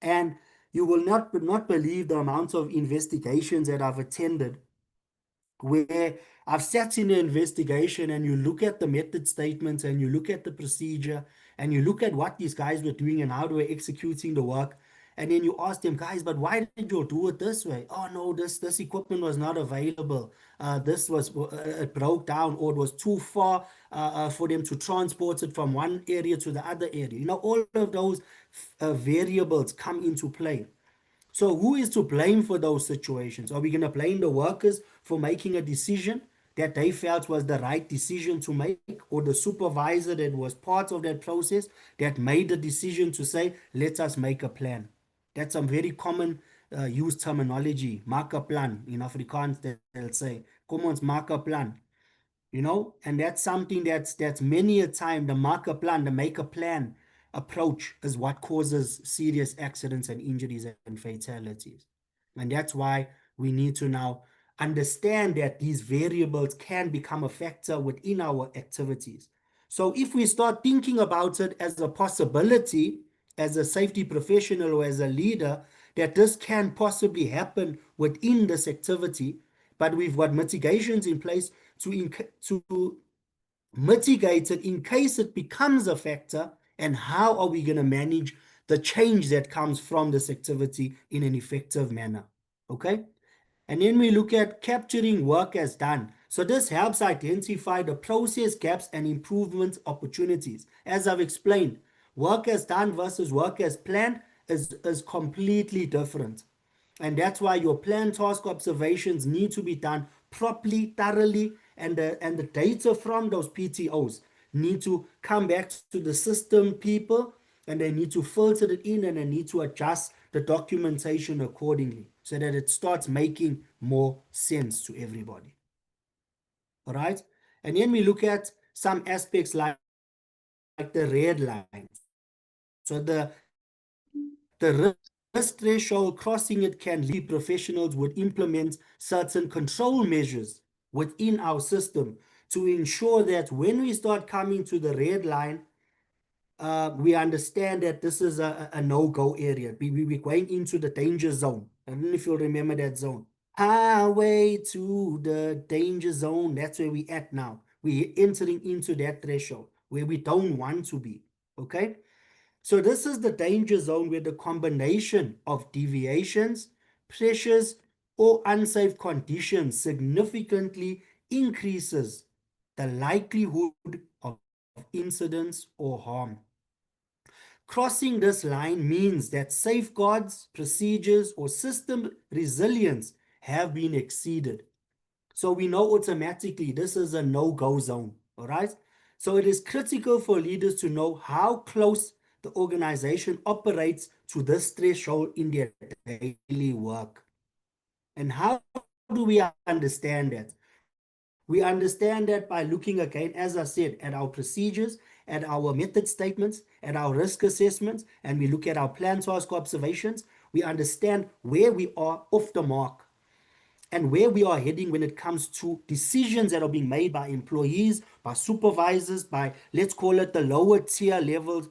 And you will not believe the amount of investigations that I've attended where I've sat in an investigation and you look at the method statements and you look at the procedure and you look at what these guys were doing and how they were executing the work. And then you ask them, guys, but why did you do it this way? Oh, no, this equipment was not available. This was, it broke down, or it was too far for them to transport it from one area to the other area. You know, all of those variables come into play. So who is to blame for those situations? Are we going to blame the workers for making a decision that they felt was the right decision to make, or the supervisor that was part of that process that made the decision to say, let us make a plan? That's some very common used terminology. Maak 'n plan. In Afrikaans, they'll say, kom ons maak 'n plan. You know, and that's something that's many a time the make a plan approach is what causes serious accidents and injuries and fatalities. And that's why we need to now understand that these variables can become a factor within our activities. So if we start thinking about it as a possibility, as a safety professional or as a leader, that this can possibly happen within this activity, but we've got mitigations in place to mitigate it in case it becomes a factor, and how are we going to manage the change that comes from this activity in an effective manner. Okay, and then we look at capturing work as done. So this helps identify the process gaps and improvement opportunities. As I've explained, work as done versus work as planned is completely different. And that's why your plan task observations need to be done properly, thoroughly, and the data from those PTOs need to come back to the system people, and they need to filter it in, and they need to adjust the documentation accordingly so that it starts making more sense to everybody. All right. And then we look at some aspects like the red lines. So the risk threshold, crossing it can lead professionals would implement certain control measures within our system to ensure that when we start coming to the red line, we understand that this is a no-go area. We're going into the danger zone. I don't know if you'll remember that zone. Highway to the danger zone. That's where we're at now. We're entering into that threshold where we don't want to be. Okay? So this is the danger zone where the combination of deviations, pressures, or unsafe conditions significantly increases the likelihood of incidents or harm. Crossing this line means that safeguards, procedures, or system resilience have been exceeded. So we know automatically this is a no-go zone, all right? So it is critical for leaders to know how close the organization operates to this threshold in their daily work. And how do we understand that? We understand that by looking again, as I said, at our procedures, at our method statements, at our risk assessments, and we look at our plan task observations. We understand where we are off the mark and where we are heading when it comes to decisions that are being made by employees, by supervisors, by, let's call it, the lower tier levels,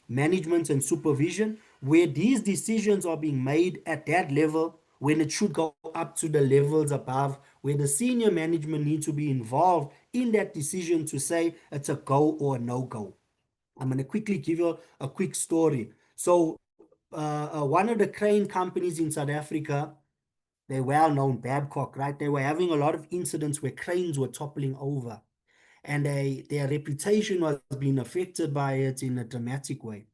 management and supervision, where these decisions are being made at that level when it should go up to the levels above, where the senior management need to be involved in that decision to say it's a go or a no-go. I'm going to quickly give you a quick story. So one of the crane companies in South Africa, they're well known, Babcock, right? They were having a lot of incidents where cranes were toppling over. and their reputation was being affected by it in a dramatic way.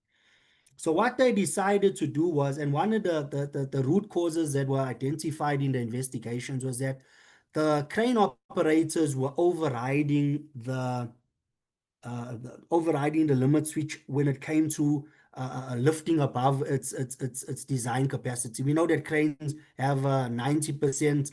So what they decided to do was, and one of the root causes that were identified in the investigations was that the crane operators were overriding the limit switch when it came to lifting above its design capacity. We know that cranes have 90%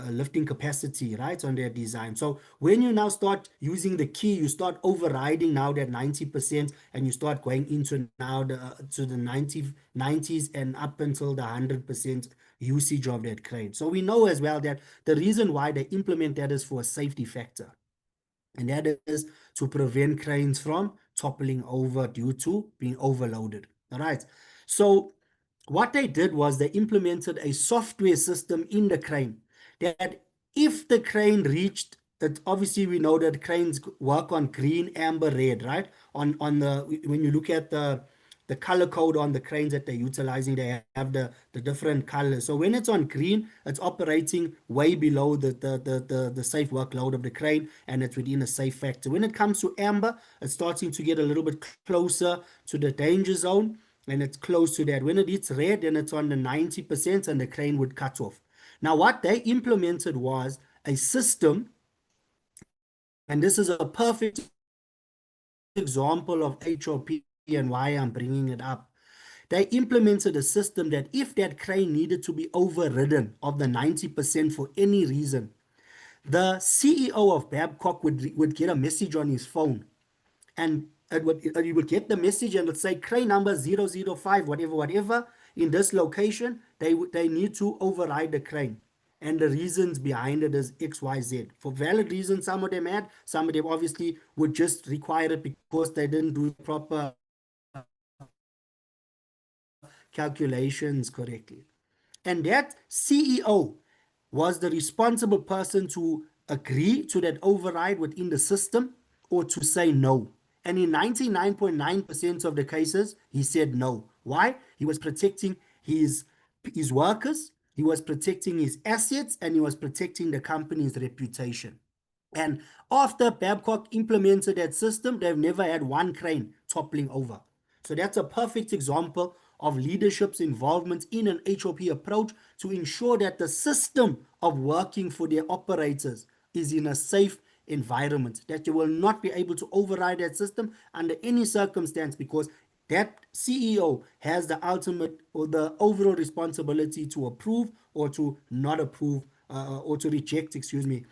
lifting capacity, right, on their design. So when you now start using the key, you start overriding now that 90%, and you start going into now to the 90s and up until the 100% usage of that crane. So we know as well that the reason why they implement that is for a safety factor. And that is to prevent cranes from toppling over due to being overloaded. All right. So what they did was they implemented a software system in the crane that if the crane reached that, obviously we know that cranes work on green, amber, red, right? On the, when you look at the color code on the cranes that they're utilizing, they have the different colors. So when it's on green, it's operating way below the safe workload of the crane, and it's within a safe factor. When it comes to amber, it's starting to get a little bit closer to the danger zone, and it's close to that. When it hits red, then it's on the 90%, and the crane would cut off. Now, what they implemented was a system, and this is a perfect example of HOP and why I'm bringing it up. They implemented a system that if that crane needed to be overridden of the 90% for any reason, the CEO of Babcock would get a message on his phone, and you would get the message and it would say crane number 005, whatever, in this location, they need to override the crane. And the reasons behind it is XYZ. For valid reasons, some of them had, some of them obviously would just require it because they didn't do proper calculations correctly. And that CEO was the responsible person to agree to that override within the system or to say no. And in 99.9% of the cases, he said no. Why? He was protecting his workers, he was protecting his assets, and he was protecting the company's reputation. And after Babcock implemented that system, they've never had one crane toppling over. So that's a perfect example of leadership's involvement in an HOP approach to ensure that the system of working for their operators is in a safe environment, that you will not be able to override that system under any circumstance, because that CEO has the ultimate or the overall responsibility to approve or to not approve or to reject, excuse me,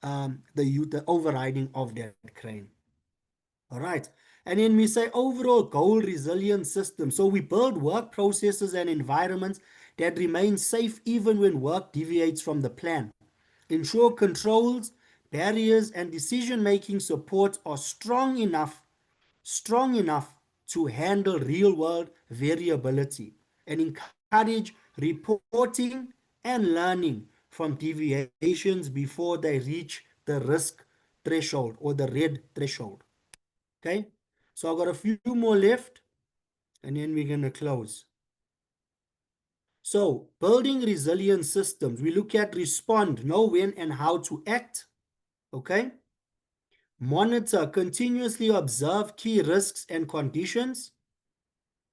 the overriding of that crane. All right. And then we say overall goal resilient system. So we build work processes and environments that remain safe even when work deviates from the plan. Ensure controls, barriers, and decision-making support are strong enough to handle real-world variability, and encourage reporting and learning from deviations before they reach the risk threshold or the red threshold. Okay, so I've got a few more left, and then we're going to close. So, building resilient systems, we look at respond, know when and how to act. Okay, monitor, continuously observe key risks and conditions.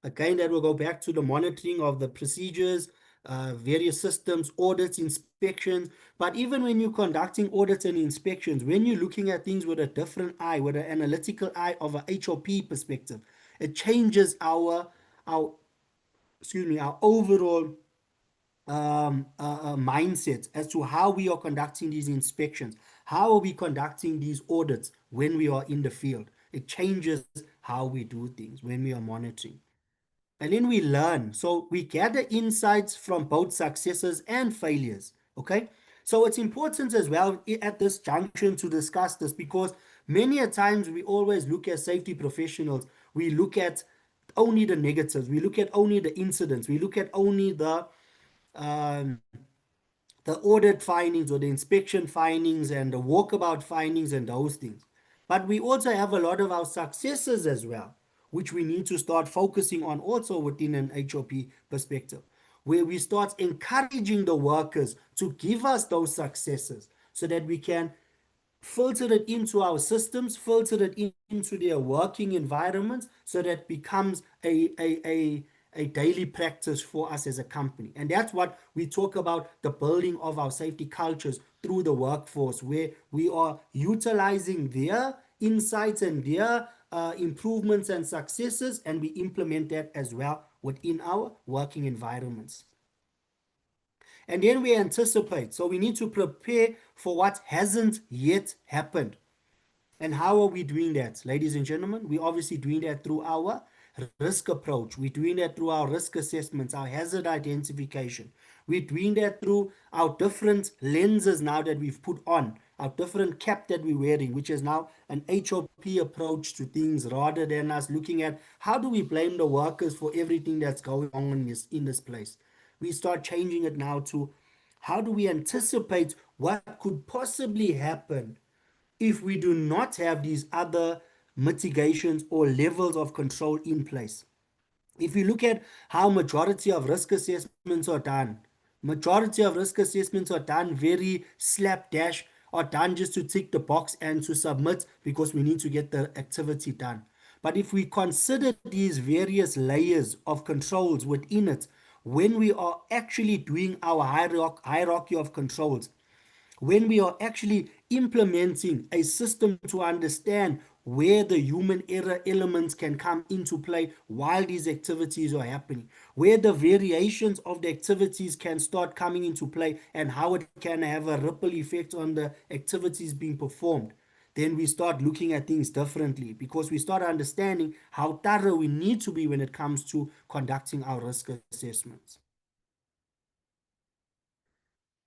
Again, that will go back to the monitoring of the procedures, various systems, audits, inspections. But even when you're conducting audits and inspections, when you're looking at things with a different eye, with an analytical eye of a HOP perspective, it changes our overall mindset as to how we are conducting these inspections, how are we conducting these audits when we are in the field. It changes how we do things when we are monitoring. And then we learn. So we gather insights from both successes and failures. Okay. So it's important as well at this junction to discuss this, because many a times we always look at safety professionals. We look at only the negatives. We look at only the incidents. We look at only the audit findings or the inspection findings and the walkabout findings and those things. But we also have a lot of our successes as well, which we need to start focusing on also within an HOP perspective, where we start encouraging the workers to give us those successes so that we can filter it into our systems, filter it into their working environments, so that it becomes a daily practice for us as a company. And that's what we talk about, the building of our safety cultures through the workforce, where we are utilizing their insights and their improvements and successes, and we implement that as well within our working environments. And then we anticipate. So we need to prepare for what hasn't yet happened. And how are we doing that, ladies and gentlemen? We're obviously doing that through our risk approach. We're doing that through our risk assessments, our hazard identification. We're doing that through our different lenses now that we've put on, our different cap that we're wearing, which is now an HOP approach to things, rather than us looking at how do we blame the workers for everything that's going on in this place. We start changing it now to how do we anticipate what could possibly happen if we do not have these other mitigations or levels of control in place. If you look at how majority of risk assessments are done, very slapdash, are done just to tick the box and to submit because we need to get the activity done. But if we consider these various layers of controls within it, when we are actually doing our hierarchy of controls, when we are actually implementing a system to understand where the human error elements can come into play while these activities are happening, where the variations of the activities can start coming into play, and how it can have a ripple effect on the activities being performed, then we start looking at things differently, because we start understanding how thorough we need to be when it comes to conducting our risk assessments.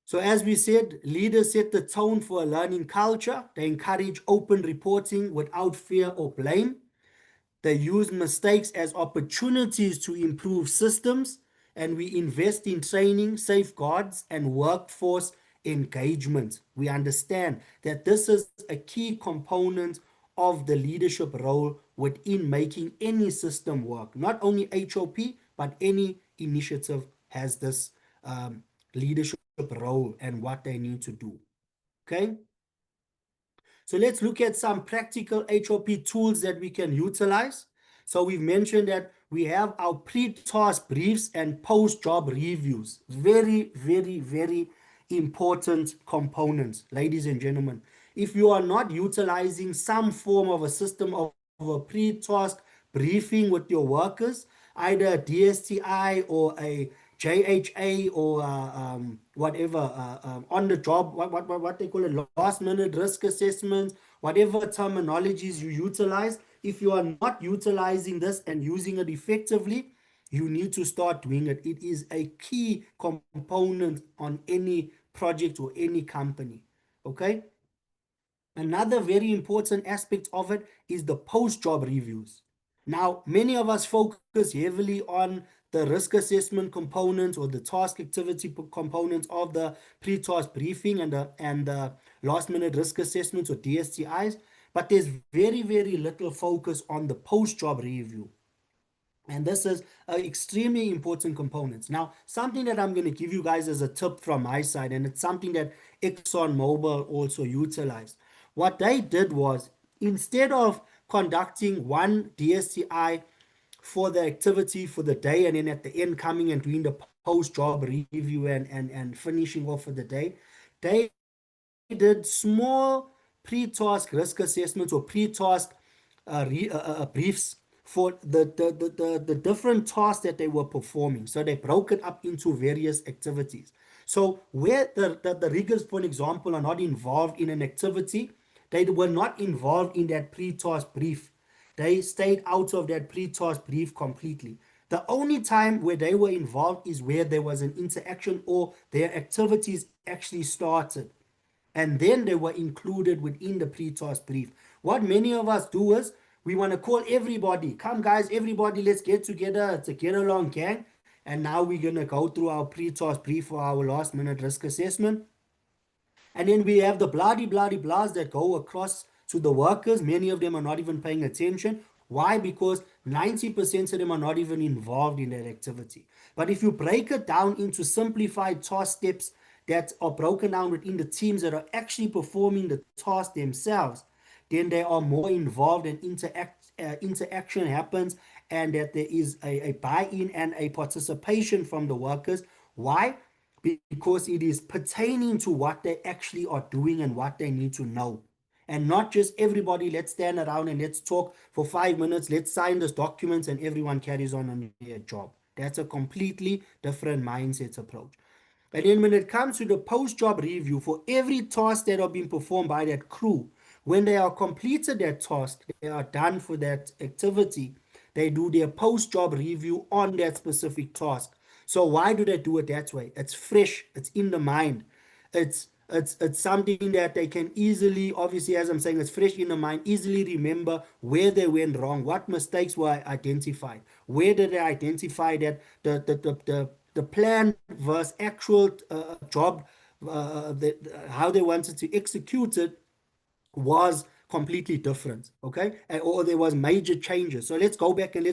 So as we said, leaders set the tone for a learning culture. They encourage open reporting without fear or blame. They use mistakes as opportunities to improve systems, and we invest in training, safeguards, and workforce engagement. We understand that this is a key component of the leadership role within making any system work. Not only HOP, but any initiative has this leadership role and what they need to do. Okay, so let's look at some practical HOP tools that we can utilize. So we've mentioned that we have our pre-task briefs and post-job reviews. Very, very, very important components, ladies and gentlemen. If you are not utilizing some form of a system of a pre-task briefing with your workers, either a DSTI or a JHA or whatever, on the job, what they call it, last minute risk assessments, whatever terminologies you utilize, if you are not utilizing this and using it effectively, you need to start doing it. It is a key component on any project or any company. Okay. Another very important aspect of it is the post-job reviews. Now, many of us focus heavily on the risk assessment components or the task activity components of the pre-task briefing and the last minute risk assessments or DSTIs, but there's very, very little focus on the post-job review. And this is an extremely important component. Now, something that I'm going to give you guys as a tip from my side, and it's something that ExxonMobil also utilized. What they did was, instead of conducting one DSTI for the activity for the day, and then at the end coming and doing the post-job review and finishing off for the day, they did small pre-task risk assessments or pre-task briefs for the different tasks that they were performing. So they broke it up into various activities. So where the riggers, for example, are not involved in an activity, they were not involved in that pre-task brief. They stayed out of that pre-task brief completely. The only time where they were involved is where there was an interaction or their activities actually started. And then they were included within the pre-task brief. What many of us do is we want to call everybody. Come guys, everybody, let's get together. It's a get along gang. And now we're going to go through our pre-task brief for our last minute risk assessment. And then we have the bloody blahs that go across to the workers. Many of them are not even paying attention. Why? Because 90% of them are not even involved in that activity. But if you break it down into simplified task steps that are broken down within the teams that are actually performing the task themselves, then they are more involved and interaction happens, and that there is a buy-in and a participation from the workers. Why? Because it is pertaining to what they actually are doing and what they need to know. And not just everybody, let's stand around and let's talk for 5 minutes, let's sign this documents and everyone carries on their job. That's a completely different mindset approach. And then when it comes to the post-job review, for every task that are being performed by that crew, when they are completed that task, they are done for that activity, they do their post-job review on that specific task. So why do they do it that way? It's fresh, it's in the mind. It's something that they can easily, obviously, as I'm saying, it's fresh in the mind, easily remember where they went wrong, what mistakes were identified, where did they identify that the plan versus actual job, how they wanted to execute it was completely different, okay? Or there was major changes. So let's go back and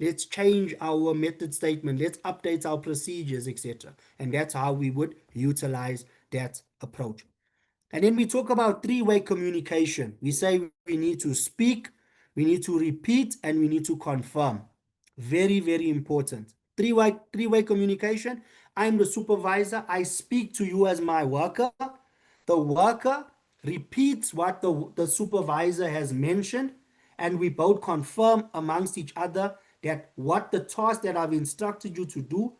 let's change our method statement, let's update our procedures, etc. And that's how we would utilize that approach. And then we talk about three-way communication. We say we need to speak, we need to repeat, and we need to confirm. Very, very important. Three-way communication. I'm the supervisor. I speak to you as my worker. The worker repeats what the supervisor has mentioned, and we both confirm amongst each other that what the task that I've instructed you to do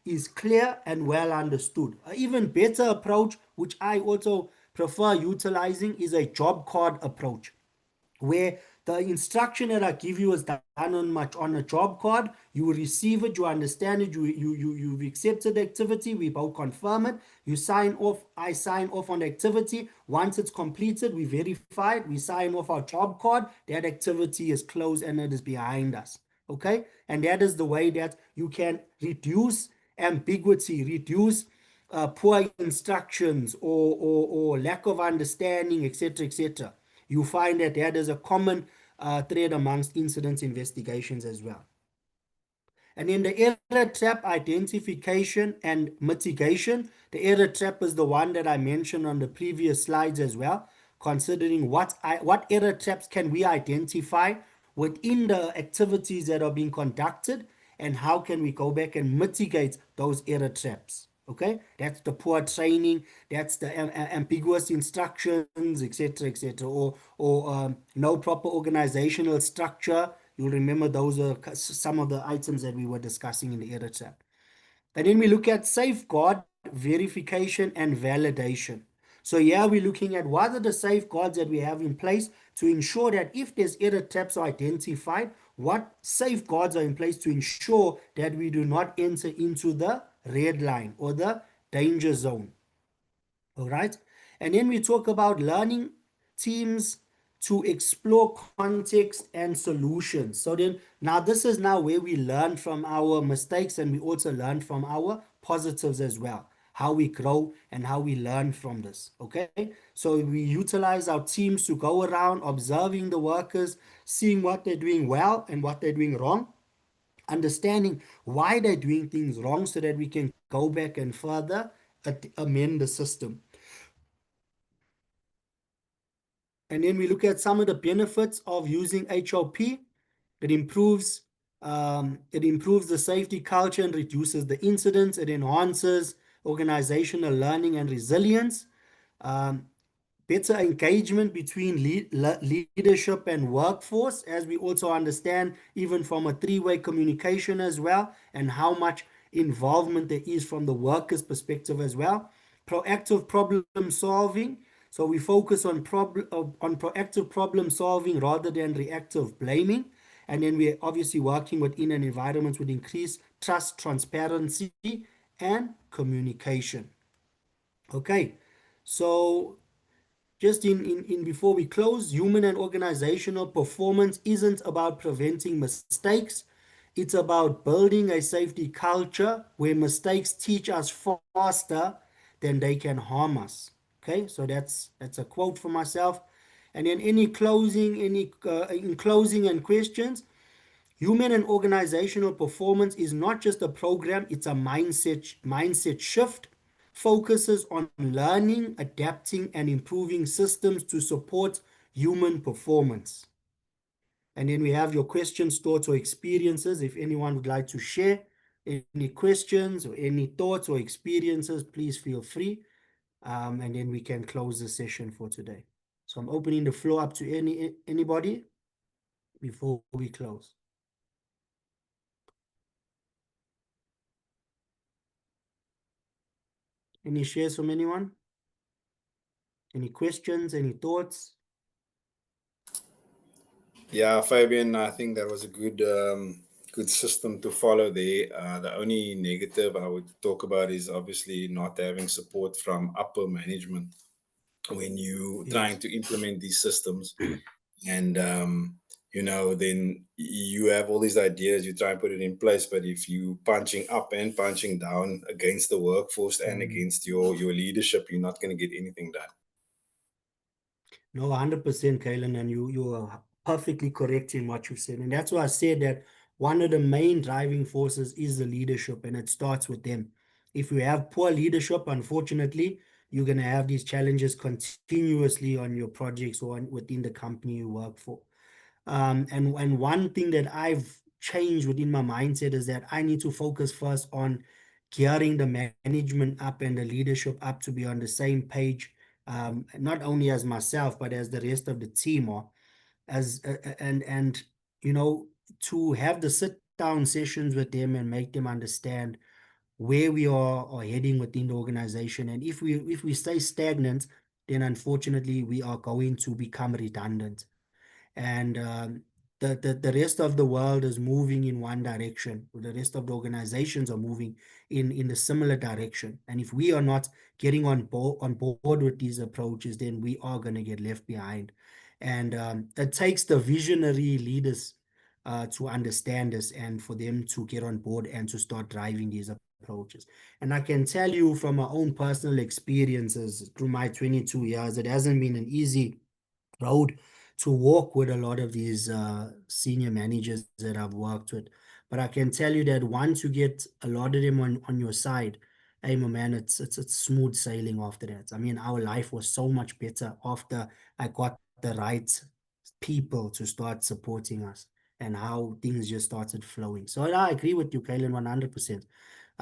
is clear and well understood. An even better approach, which I also prefer utilizing, is a job card approach, where the instruction that I give you is done on a job card. You will receive it, you understand it, you've accepted the activity, we both confirm it, you sign off, I sign off on the activity. Once it's completed, we verify it, we sign off our job card, that activity is closed and it is behind us. Okay, and that is the way that you can reduce ambiguity, reduce poor instructions or lack of understanding, etc., etc. You find that that is a common thread amongst incident investigations as well. And in the error trap identification and mitigation, the error trap is the one that I mentioned on the previous slides as well, considering what error traps can we identify within the activities that are being conducted, and how can we go back and mitigate those error traps. Okay, that's the poor training, that's the ambiguous instructions, etc., etc., or no proper organizational structure. You'll remember those are some of the items that we were discussing in the error trap. And then we look at safeguard, verification, and validation. So here we're looking at what are the safeguards that we have in place to ensure that if there's error traps are identified, what safeguards are in place to ensure that we do not enter into the red line or the danger zone. All right. And then we talk about learning teams to explore context and solutions. So then now this is now where we learn from our mistakes, and we also learn from our positives as well, how we grow and how we learn from this. Okay, so we utilize our teams to go around observing the workers, seeing what they're doing well and what they're doing wrong, understanding why they're doing things wrong, so that we can go back and further amend the system. And then we look at some of the benefits of using HOP. It improves the safety culture and reduces the incidents. It enhances organizational learning and resilience. Better engagement between leadership and workforce, as we also understand, even from a three-way communication as well, and how much involvement there is from the workers' perspective as well. Proactive problem solving. So we focus on proactive problem solving rather than reactive blaming. And then we're obviously working within an environment with increased trust, transparency, and communication. Okay, so just in before we close, human and organizational performance isn't about preventing mistakes. It's about building a safety culture where mistakes teach us faster than they can harm us. Okay, so that's a quote from myself. And then in closing and questions, human and organizational performance is not just a program, it's a mindset shift. focuses on learning, adapting, and improving systems to support human performance. And then we have your questions, thoughts, or experiences. If anyone would like to share any questions or any thoughts or experiences, please feel free. And then we can close the session for today. So I'm opening the floor up to anybody before we close. Any shares from anyone? Any questions, any thoughts? Yeah, Fabian, I think that was a good system to follow there. The only negative I would talk about is obviously not having support from upper management when you trying to implement these systems. And then you have all these ideas, you try and put it in place, but if you punching up and punching down against the workforce and against your leadership, you're not going to get anything done. No, 100%, Kalen, and you are perfectly correct in what you said. And that's why I said that one of the main driving forces is the leadership, and it starts with them. If you have poor leadership, unfortunately, you're going to have these challenges continuously on your projects or within the company you work for. And one thing that I've changed within my mindset is that I need to focus first on gearing the management up and the leadership up to be on the same page, not only as myself, but as the rest of the team, or and to have the sit down sessions with them and make them understand where we are heading within the organization. And if we stay stagnant, then unfortunately we are going to become redundant. And the rest of the world is moving in one direction. The rest of the organizations are moving in a similar direction. And if we are not getting on board with these approaches, then we are going to get left behind. And it takes the visionary leaders to understand this and for them to get on board and to start driving these approaches. And I can tell you from my own personal experiences through my 22 years, it hasn't been an easy road to walk with a lot of these senior managers that I've worked with. But I can tell you that once you get a lot of them on your side, hey, my man, it's smooth sailing after that. I mean, our life was so much better after I got the right people to start supporting us and how things just started flowing. So I agree with you, Kaylin, 100%.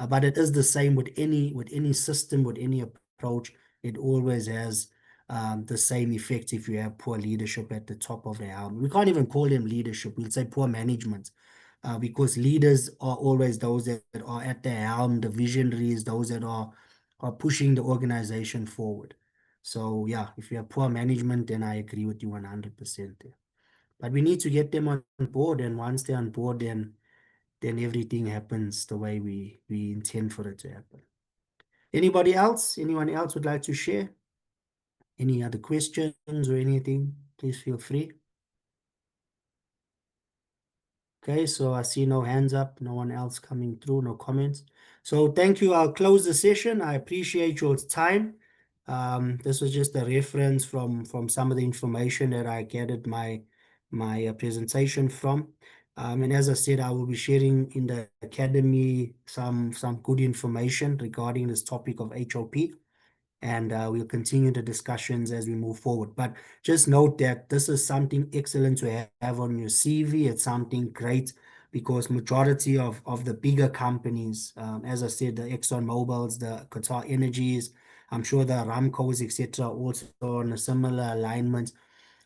But it is the same with any system, with any approach. It always has the same effect if you have poor leadership at the top of the helm. We can't even call them leadership. We'll say poor management, because leaders are always those that are at the helm, the visionaries, those that are pushing the organization forward. So yeah, if you have poor management, then I agree with you 100% there. But we need to get them on board, and once they're on board, then everything happens the way we intend for it to happen. Anybody else? Anyone else would like to share? Any other questions or anything? Please feel free. Okay, so I see no hands up, no one else coming through, no comments. So thank you. I'll close the session. I appreciate your time. This was just a reference from some of the information that I gathered my presentation from. And as I said, I will be sharing in the academy some good information regarding this topic of HOP. And we'll continue the discussions as we move forward. But just note that this is something excellent to have on your CV. It's something great because majority of the bigger companies, as I said, the Exxon Mobils, the Qatar Energies, I'm sure the Aramcos, etc., also on a similar alignment,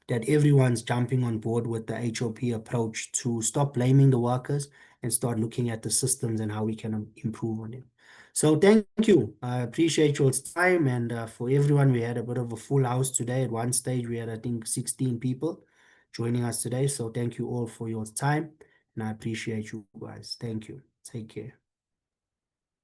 that everyone's jumping on board with the HOP approach to stop blaming the workers and start looking at the systems and how we can improve on it. So thank you. I appreciate your time. And for everyone, we had a bit of a full house today. At one stage, we had, I think, 16 people joining us today. So thank you all for your time. And I appreciate you guys. Thank you. Take care.